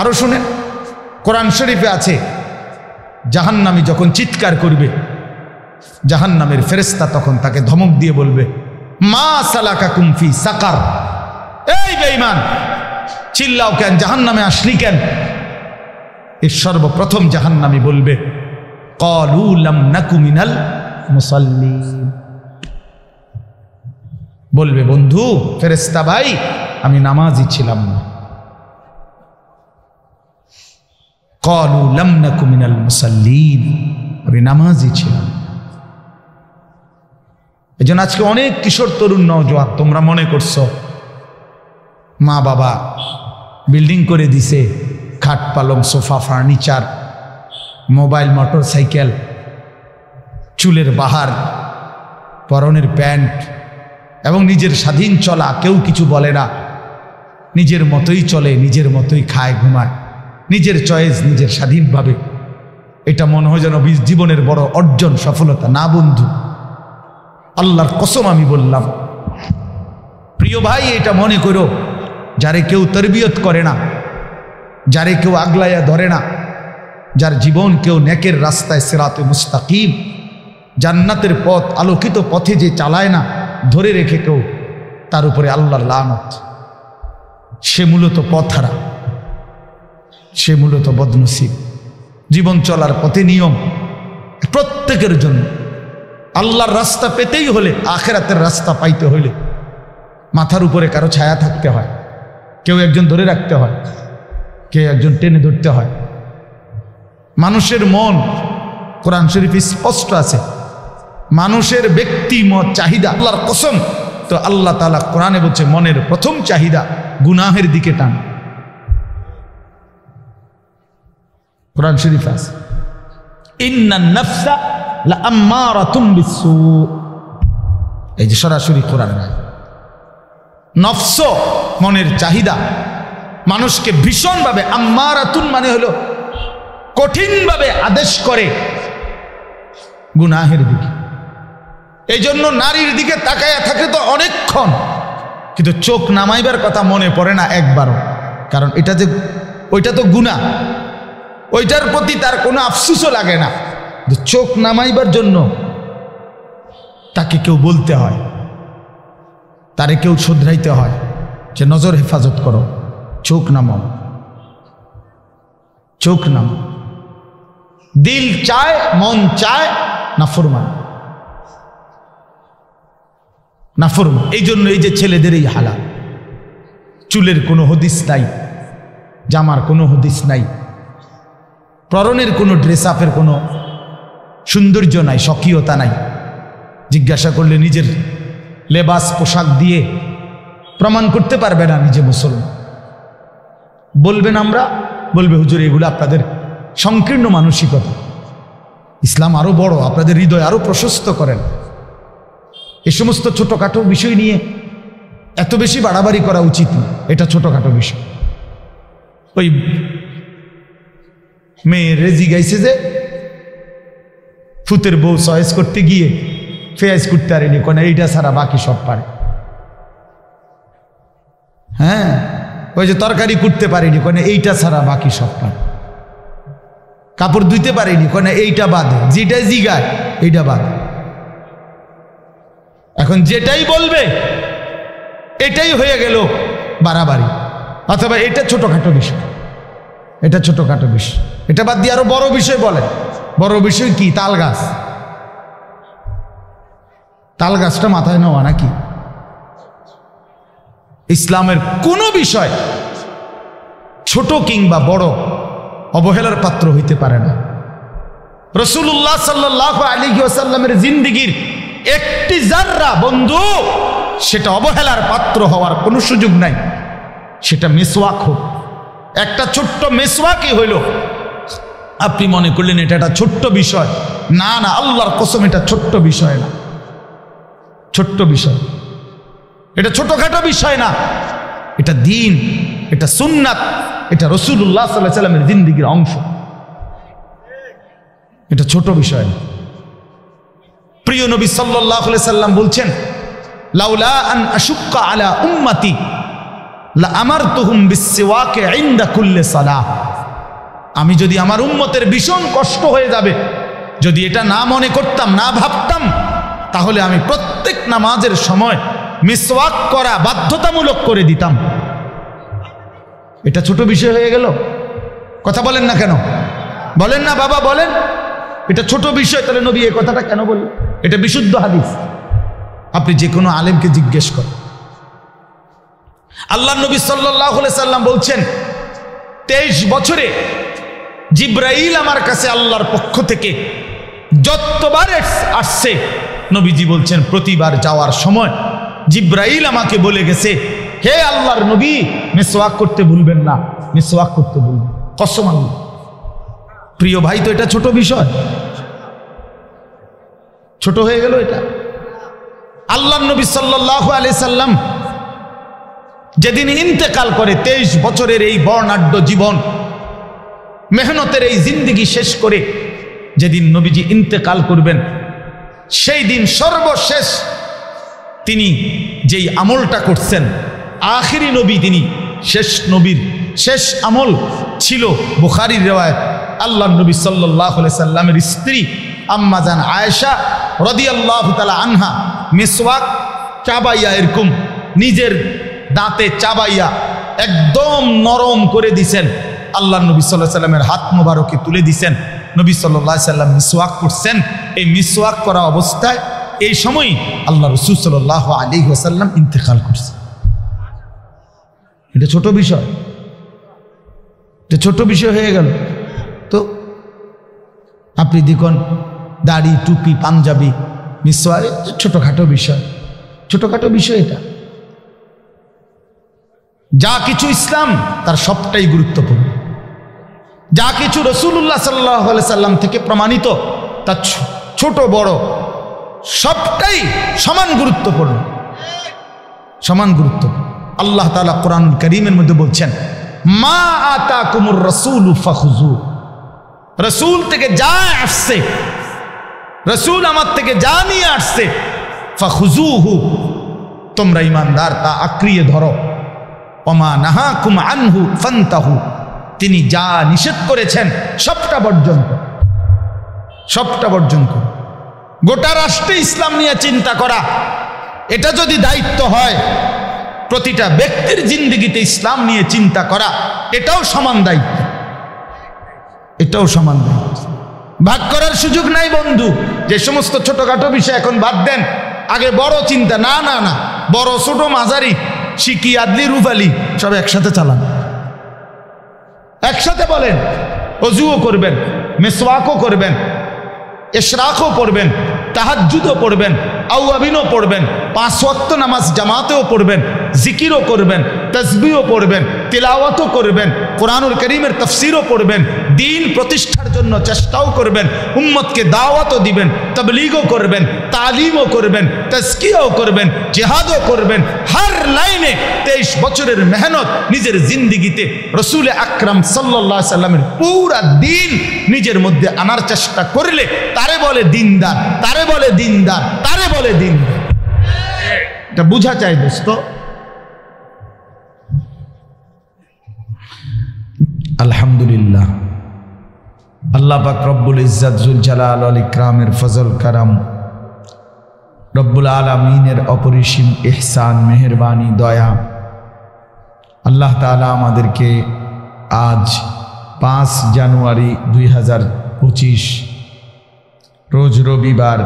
আরো শুনেন, কোরআন শরীফে আছে জাহান্নামী যখন চিৎকার করবে জাহান্নামের ফেরেশতা তখন তাকে ধমক দিয়ে বলবে, মা সালাকাকুম ফি সাকার, এই বেঈমান চিল্লাও কেন, জাহান্নামে আসলি কেন? এর সর্বপ্রথম জাহান্নামী বলবে, ক্বালু লাম নাকু মিনাল মুসাল্লিন। বলবে, বন্ধু ফেরেশতা ভাই, আমি নামাজি ছিলাম না। ক্বালু লাম নাকু মিনাল মুসাল্লিন, আমি নামাজি ছিলাম। এজন্য আজকে অনেক কিশোর তরুণ নওজোয়ান তোমরা মনে করছো মা বাবা বিল্ডিং করে দিছে, খাট পালং sofa furniture, mobile motor cycle, চুলের বাহার, পরনের প্যান্ট এবং নিজের স্বাধীন চলা, কেউ কিছু বলে না, নিজের মতোই চলে, নিজের মতোই খায় ঘুমায়, নিজের চয়েস, নিজের স্বাধীনভাবে। এটা মনে হয় যেন জীবনের বড় অর্জন, সফলতা। না বন্ধু, আল্লাহর কসম আমি বললাম, প্রিয় ভাই, এটা মনে করো, যারে কেউ তরবিয়ত করে না, যারে কেউ আগলাইয়া ধরে না, যার জীবন কেউ নেকের রাস্তায় সিরাতে মুস্তাকিম জান্নাতের পথ আলোকিত পথে যে চালায় না, ধরে রেখে কেউ, তার উপরে আল্লাহর লানত। সে মূলত পথহারা, সে মূলত বদনসিব। জীবন চলার পথে নিয়ম প্রত্যেকের জন্য। আল্লাহর রাস্তা পেতেই হলে, আখিরাতের রাস্তা পাইতে হলে মাথার উপরে কারো ছায়া থাকতে হয়, কেউ একজন ধরে রাখতে হয়, কেউ একজন টেনে ধরতে হয়। মানুষের মন, কোরআন শরীফে স্পষ্ট আছে, মানুষের ব্যক্তিমত চাহিদা আল্লাহর কসম। তো আল্লাহ তাআলা কোরআনে বলছে, মনের প্রথম চাহিদা গুনাহের দিকে টান। কোরআন শরীফ আছে, ইন্নান নাফসা লাআম্মারাতুম বিসসু। এই যে সরাসরি কোরআন, নফস মনের চাহিদা মানুষকে ভীষণভাবে, আম্মারাতুন মানে হলো কঠিনভাবে আদেশ করে গুনাহের দিকে। এই জন্য নারীর দিকে তাকায়া থাকে তো অনেকক্ষণ, কিন্তু চোখ নামাইবার কথা মনে পড়ে না একবারও, কারণ এটা যে ওইটা তো গুনাহ, ওইটার প্রতি তার কোনো আফসোসও লাগে না। চোখ নামাইবার জন্য তাকে কেউ বলতে হয়, তারে কেউ শুধরাইতে হয় যে নজর হেফাজত করো, চোখ নামাও, চোখ নামাও। দিল চায়, মন চায় নাফরমান, নাফরমান। এই জন্য এই যে ছেলেদের এই হালাত, চুলের কোনো হদিস নাই, জামার কোনো হদিস নাই, পরনের কোনো ড্রেস আপের কোনো সৌন্দর্য নাই, স্বকীয়তা নাই। জিজ্ঞাসা করলে নিজের লেবাস পোশাক দিয়ে প্রমাণ করতে পারবে না নিজে মুসলমান। বলবেন আমরা, বলবে হুজুর এগুলো আপনাদের সংকীর্ণ মানসিকতা, ইসলাম আরো বড়, আপনাদের হৃদয় আরো প্রশস্ত করেন। এই সমস্ত ছোটখাটো বিষয় নিয়ে এত বেশি বাড়াবাড়ি করা উচিত না, এটা ছোটখাটো বিষয়। ওই মেয়ের রেজি গাইছে যে ফুতের বউ চয়েস করতে গিয়ে ফেয়াজ করতে পারেনি, কোন এইটা ছাড়া বাকি সব পারে। হ্যাঁ, ওই যে তরকারি করতে পারেনি, কোন এইটা ছাড়া বাকি সব পারে। কাপড় ধুইতে পারেনি, কোন এইটা বাদে, যেটা জিগায় এইটা বাদে। এখন যেটাই বলবে এটাই হয়ে গেল বাড়াবাড়ি, অথবা এটা ছোটখাটো বিষয়, এটা ছোটখাটো বিষয়। এটা বাদ দিয়ে আরো বড় বিষয় বলেন। বড় বিষয় কি? তাল গাছ। তাল গাছটা মাথায় নেওয়া নাকি? ইসলামের কোনো বিষয় ছোট কিংবা বড় অবহেলার পাত্র হইতে পারে না। রাসূলুল্লাহ সাল্লাল্লাহু আলাইহি ওয়াসাল্লামের জিন্দেগীর একটি জাররা বন্ধু, সেটা অবহেলার পাত্র হওয়ার কোনো সুযোগ নাই। সেটা মিসওয়াক হোক, একটা ছোট্ট মিসওয়াকই হইল, আপনি মনে করলেন এটা একটা ছোট্ট বিষয়। না না, আল্লাহর কসম এটা ছোট্ট বিষয় না, ছোট্ট বিষয়, এটা ছোটখাটো বিষয় না। এটা দ্বীন, এটা সুন্নাত, এটা রাসূলুল্লাহ সাল্লাল্লাহু আলাইহি ওয়াসাল্লামের জিন্দেগীর অংশ। এটা ছোট বিষয় না। প্রিয় নবী সাল্লাল্লাহু আলাইহি সাল্লাম বলছেন, লাউলা আন আশুক্কা আলা উম্মতি লা আমারতুহুম বিসসিওয়াকি ইনদা কুল্লি সালাহ। আমি যদি আমার উম্মতের ভীষণ কষ্ট হয়ে যাবে যদি এটা না মনে করতাম, না ভাবতাম, তাহলে আমি প্রত্যেক নামাজের সময় মিসওয়াক করা বাধ্যতামূলক করে দিতাম। এটা ছোট বিষয় হয়ে গেল? কথা বলেন না কেন? বলেন না বাবা, বলেন। এটা ছোট বিষয়, তাহলে নবী এই কথাটা কেন বললেন? এটা বিশুদ্ধ হাদিস। আপনি যে কোনো আলেমকে জিজ্ঞেস করেন। আল্লাহ নবী সাল্লাল্লাহু আলাইহি সাল্লাম বলছেন, 23 বছরে জিব্রাইল আমার কাছে আল্লাহর পক্ষ থেকে যতবার আসছে, নবীজি বলছেন প্রতিবার যাওয়ার সময় জিব্রাইল আমাকে বলে গেছে, হে আল্লাহর নবী, মিসওয়াক করতে ভুলবেন না, মিসওয়াক করতে ভুলবেন। কসম আল্লাহ। প্রিয় ভাই, তো এটা ছোট বিষয়? ছোট হয়ে গেল এটা? আল্লাহর নবী সাল্লাল্লাহু আলাইহি সাল্লাম যেদিন ইন্তেকাল করে, 23 বছরের এই বর্ণাঢ্য জীবন, মেহনতের এই জিন্দেগি শেষ করে যেদিন নবীজি ইন্তেকাল করবেন, সেই দিন সর্বশেষ তিনি যেই আমলটা করছেন, আখিরি নবী তিনি, শেষ নবীর শেষ আমল ছিল বুখারীর রিওয়ায়াত, আল্লাহর নবী সাল্লাল্লাহু আলাইহি সাল্লামের স্ত্রী আম্মা জান আয়েশা রাদিয়াল্লাহু তাআলা আনহা মিসওয়াক চাবাইয়া, এরকম নিজের দাঁতে চাবাইয়া একদম নরম করে দিছেন। আল্লাহর নবী সাল্লাল্লাহু আলাইহি সাল্লামের হাত মোবারকে তুলে দিছেন। নবী সাল্লাল্লাহু আলাইহি সাল্লাম মিসওয়াক করছেন। এই মিসওয়াক করা অবস্থায় এই সময় আল্লাহ রাসূল সাল্লাল্লাহু আলাইহি ওয়াসাল্লাম ইন্তেকাল করছেন। এটা ছোট বিষয়? এটা ছোট বিষয় হয়ে গেল? তো আপনি দেখুন, দাড়ি, টুপি, পাঞ্জাবি, মিসওয়াক ছোটখাটো বিষয়, ছোটখাটো বিষয়। এটা যা কিছু ইসলাম তার সবটাই গুরুত্বপূর্ণ। যা কিছু রাসূলুল্লাহ সাল্লাল্লাহু আলাইহি সাল্লাম থেকে প্রমাণিত, তা ছোট বড় সবটাই সমান গুরুত্বপূর্ণ, সমান গুরুত্বপূর্ণ। আল্লাহ তাআলা কোরআনুল কারীমের মধ্যে বলছেন, মা আতাকুমুর রাসূলু ফাখুযু, রাসূল থেকে যা আসছে, রাসূল আমার থেকে যা নিয়ে আসছে, ফাখুযুহু, তোমরা ঈমানদার তা আঁকড়িয়ে ধরো। ওমা নাহাকুম আনহু ফান্তাহু, তিনি যা নিষেধ করেছেন সবটা বর্জন করো, সবটা বর্জন করো। গোটা রাষ্ট্রে ইসলাম নিয়ে চিন্তা করা, এটা যদি দায়িত্ব হয়, প্রতিটা ব্যক্তির জিন্দেগিতে ইসলাম নিয়ে চিন্তা করা, এটাও সমান দায়িত্ব, এটাও সমান দায়িত্ব। ভাগ করার সুযোগ নাই বন্ধু। যে সমস্ত ছোটখাটো বিষয় এখন বাদ দেন, আগে বড় চিন্তা। না না না, বড় ছোট মাঝারি, শিকি, আদলি, রুফালি সব একসাথে চালান, একসাথে বলেন। অজুও করবেন, মিসওয়াকও করবেন, ইশরাকও পড়বেন, তাহাজ্জুদও পড়বেন, আওয়াবিনও পড়বেন, 5 ওয়াক্ত নামাজ জামাতেও পড়বেন, জিকিরও করবেন, তাসবিহও পড়বেন, তিলাওয়াতও করবেন, কোরআনুল কারীমের তাফসীরও পড়বেন, দ্বীন প্রতিষ্ঠার জন্য চেষ্টাও করবেন, উম্মতকে দাওয়াতও দিবেন, তাবলীগও করবেন, তালিমও করবেন, তাজকিয়াও করবেন, জিহাদও করবেন। হর লাইনে 23 বছরের মেহনত নিজের জিন্দেগিতে রাসূল আকরাম সাল্লাল্লাহু আলাইহি সাল্লামের পুরা দ্বীন নিজের মধ্যে আনার চেষ্টা করলে তারে বলে দিনদার, তারে বলে দিনদার, তারে বলে দিনদার। এটা বুঝা চাই দোস্ত। আলহামদুলিল্লাহ, আল্লাহ পাক রব্বুল ইজ্জত জুল জালাল ওয়াল ইকরামের ফজল কারাম, রব্বুল আলামিনের অপরিসীম ইহসান, মেহেরবানি, দয়া, আল্লাহ তাআলা আমাদেরকে আজ 5 জানুয়ারি 2025 রোজ রবিবার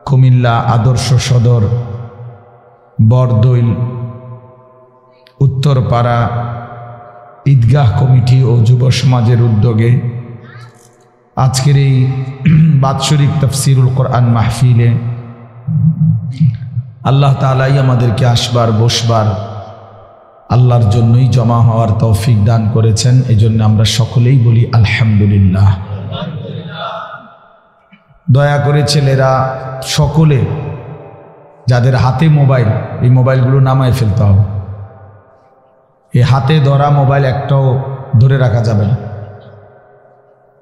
কুমিল্লা আদর্শ সদর বরদৈল উত্তরপাড়া ঈদগাহ কমিটি ও যুব সমাজের উদ্যোগে আজকের এই বাৎসরিক তাফসিরুল কোরআন মাহফিলে আল্লাহ তাআলাই আমাদেরকে আসবার বসবার আল্লাহর জন্যই জমা হওয়ার তৌফিক দান করেছেন। এই জন্য আমরা সকলেই বলি আলহামদুলিল্লাহ। দয়া করে ছেলেরা সকলে, যাদের হাতে মোবাইল, এই মোবাইলগুলো নামায় ফেলতে হবে। এই হাতে ধরা মোবাইল একটাও ধরে রাখা যাবে না।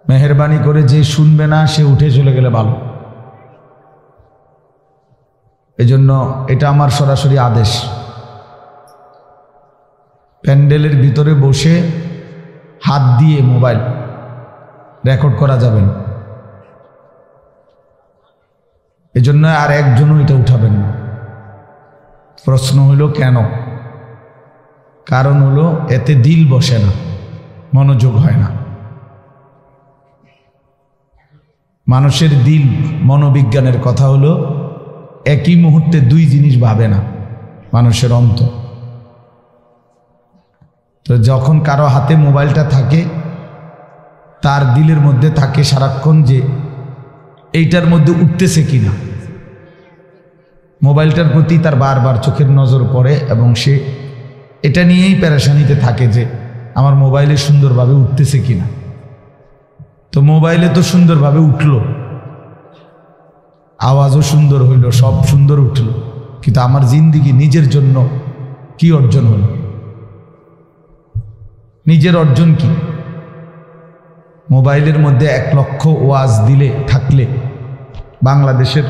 মেহেরবানি করে যে শুনবে না সে উঠে চলে গেলে ভালো। এজন্য এটা আমার সরাসরি আদেশ। প্যান্ডেলের ভিতরে বসে হাত দিয়ে মোবাইল রেকর্ড করা যাবে না। এজন্য আর একজনও এটা উঠাবেন না। প্রশ্ন হইল কেন? কারণ হলো এতে দিল বসে না, মনোযোগ হয় না। মানুষের দিল, মনোবিজ্ঞানের কথা হলো একই মুহূর্তে দুই জিনিস ভাবে না মানুষের অন্তর। তো যখন কারো হাতে মোবাইলটা থাকে, তার দিলের মধ্যে থাকে সারাক্ষণ যে এইটার মধ্যে উঠতেছে কিনা, মোবাইলটার প্রতি তার বারবার চোখের নজর পড়ে এবং সে এটা নিয়েই পেরেশানিতে থাকে যে আমার মোবাইলে সুন্দরভাবে উঠতেছে কিনা। তো মোবাইলে তো সুন্দরভাবে উঠল, আওয়াজও সুন্দর হইল, সব সুন্দর উঠল, কিন্তু আমার জিন্দিগি নিজের জন্য কি অর্জন হলো? নিজের অর্জন কি? মোবাইলের মধ্যে 1 লক্ষ ওয়াজ দিলে থাকলে, বাংলাদেশের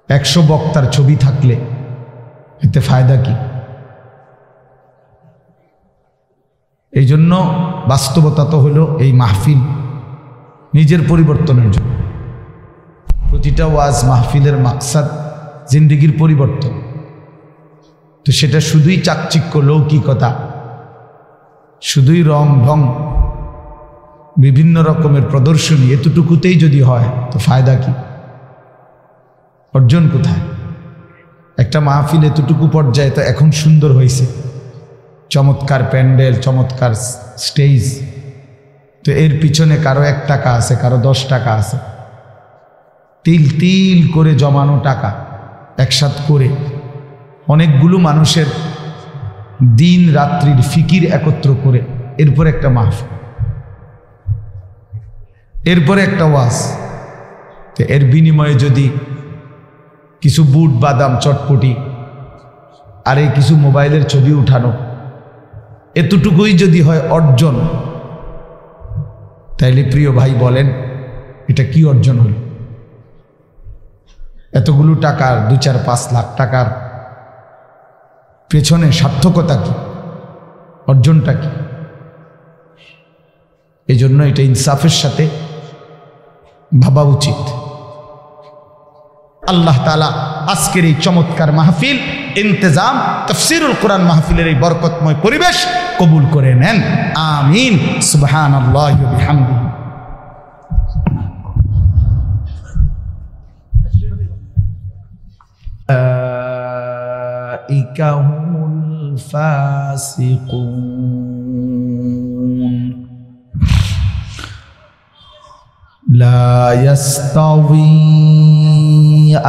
100 বক্তার ছবি থাকলে এতে ফায়দা কি? এই জন্য বাস্তবতা তো হলো এই মাহফিল নিজের পরিবর্তনের জন্য। প্রতিটা ওয়াজ মাহফিলের মাকসাদ জিন্দেগির পরিবর্তন। তো সেটা শুধুই চাকচিক্য, লৌকিকতা, শুধুই রং ঢং, বিভিন্ন রকমের প্রদর্শনী, এতটুকুতেই যদি হয় তো ফায়দা কি? অর্জন কোথায়? একটা মাহফিল এতটুকু পর্যায়ে তো এখন সুন্দর হয়েছে, চমৎকার প্যান্ডেল, চমৎকার স্টেজ, তো এর পিছনে কারো 1 টাকা আছে, কারো 10 টাকা আছে, তিল তিল করে জমানো টাকা একসাথ করে অনেকগুলো মানুষের দিন রাত্রির ফিকির একত্র করে এরপর একটা মাহফিল, এরপরে একটা ওয়াজ। তো এর বিনিময়ে যদি কিছু বুট বাদাম চটপটি আর এই কিছু মোবাইলের ছবি উঠানো, এতটুকুই যদি হয় অর্জন, তাইলে প্রিয় ভাই বলেন এটা কি অর্জন হল? এতগুলো টাকার 2-4-5 লাখ টাকার পেছনে সার্থকতা কি? অর্জনটা কি? এই জন্য এটা ইনসাফের সাথে ভাবা উচিত। আল্লাহ তাআলা আজকের এই চমৎকার মাহফিল, ইন্তেজাম, তাফসীরুল কোরআন মাহফিলের এই বরকতময় পরিবেশ কবুল করে নেন, আমিন। সুবহানাল্লাহি ওয়া বিহামদিহি। উলাইকা হুমুল ফাসিকুন লা ইয়াস্তাওয়ি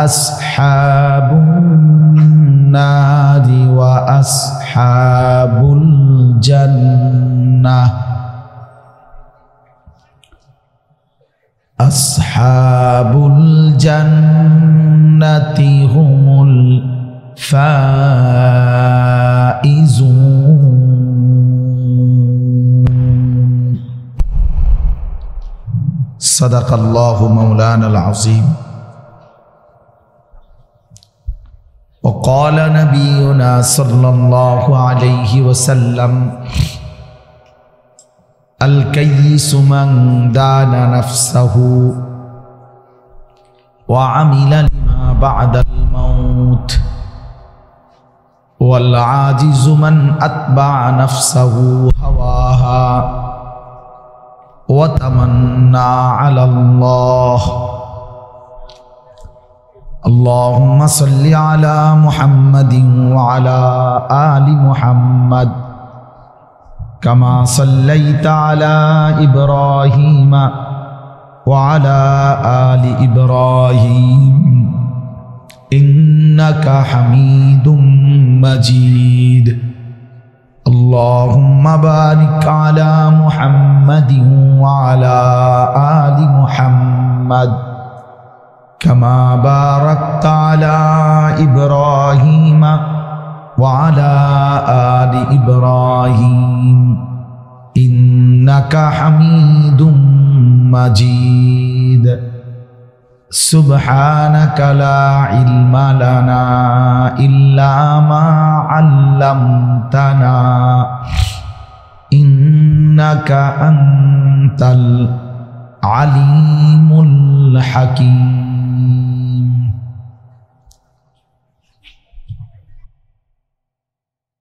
আসহাবুন নারি ওয়া আসহাবুল জান্নাহ। আসহাবুল জান্নাতি হুমুল ফাইজুন। সাদাকাল্লাহু মাওলানাল আযীম। وقال نبينا صلى الله عليه وسلم الكيس من دان نفسه وعمل لما بعد الموت والعاجز من أتبع نفسه هواها وتمنى على الله. اللهم صل على محمد وعلى آل محمد كما صليت على إبراهيم وعلى آل إبراهيم إنك حميد مجيد. اللهم بارك على محمد وعلى آل محمد كما باركت على إبراهيم وعلى آل إبراهيم إنك حميد مجيد. سبحانك لا علم لنا إلا ما علمتنا إنك أنت العليم الحكيم.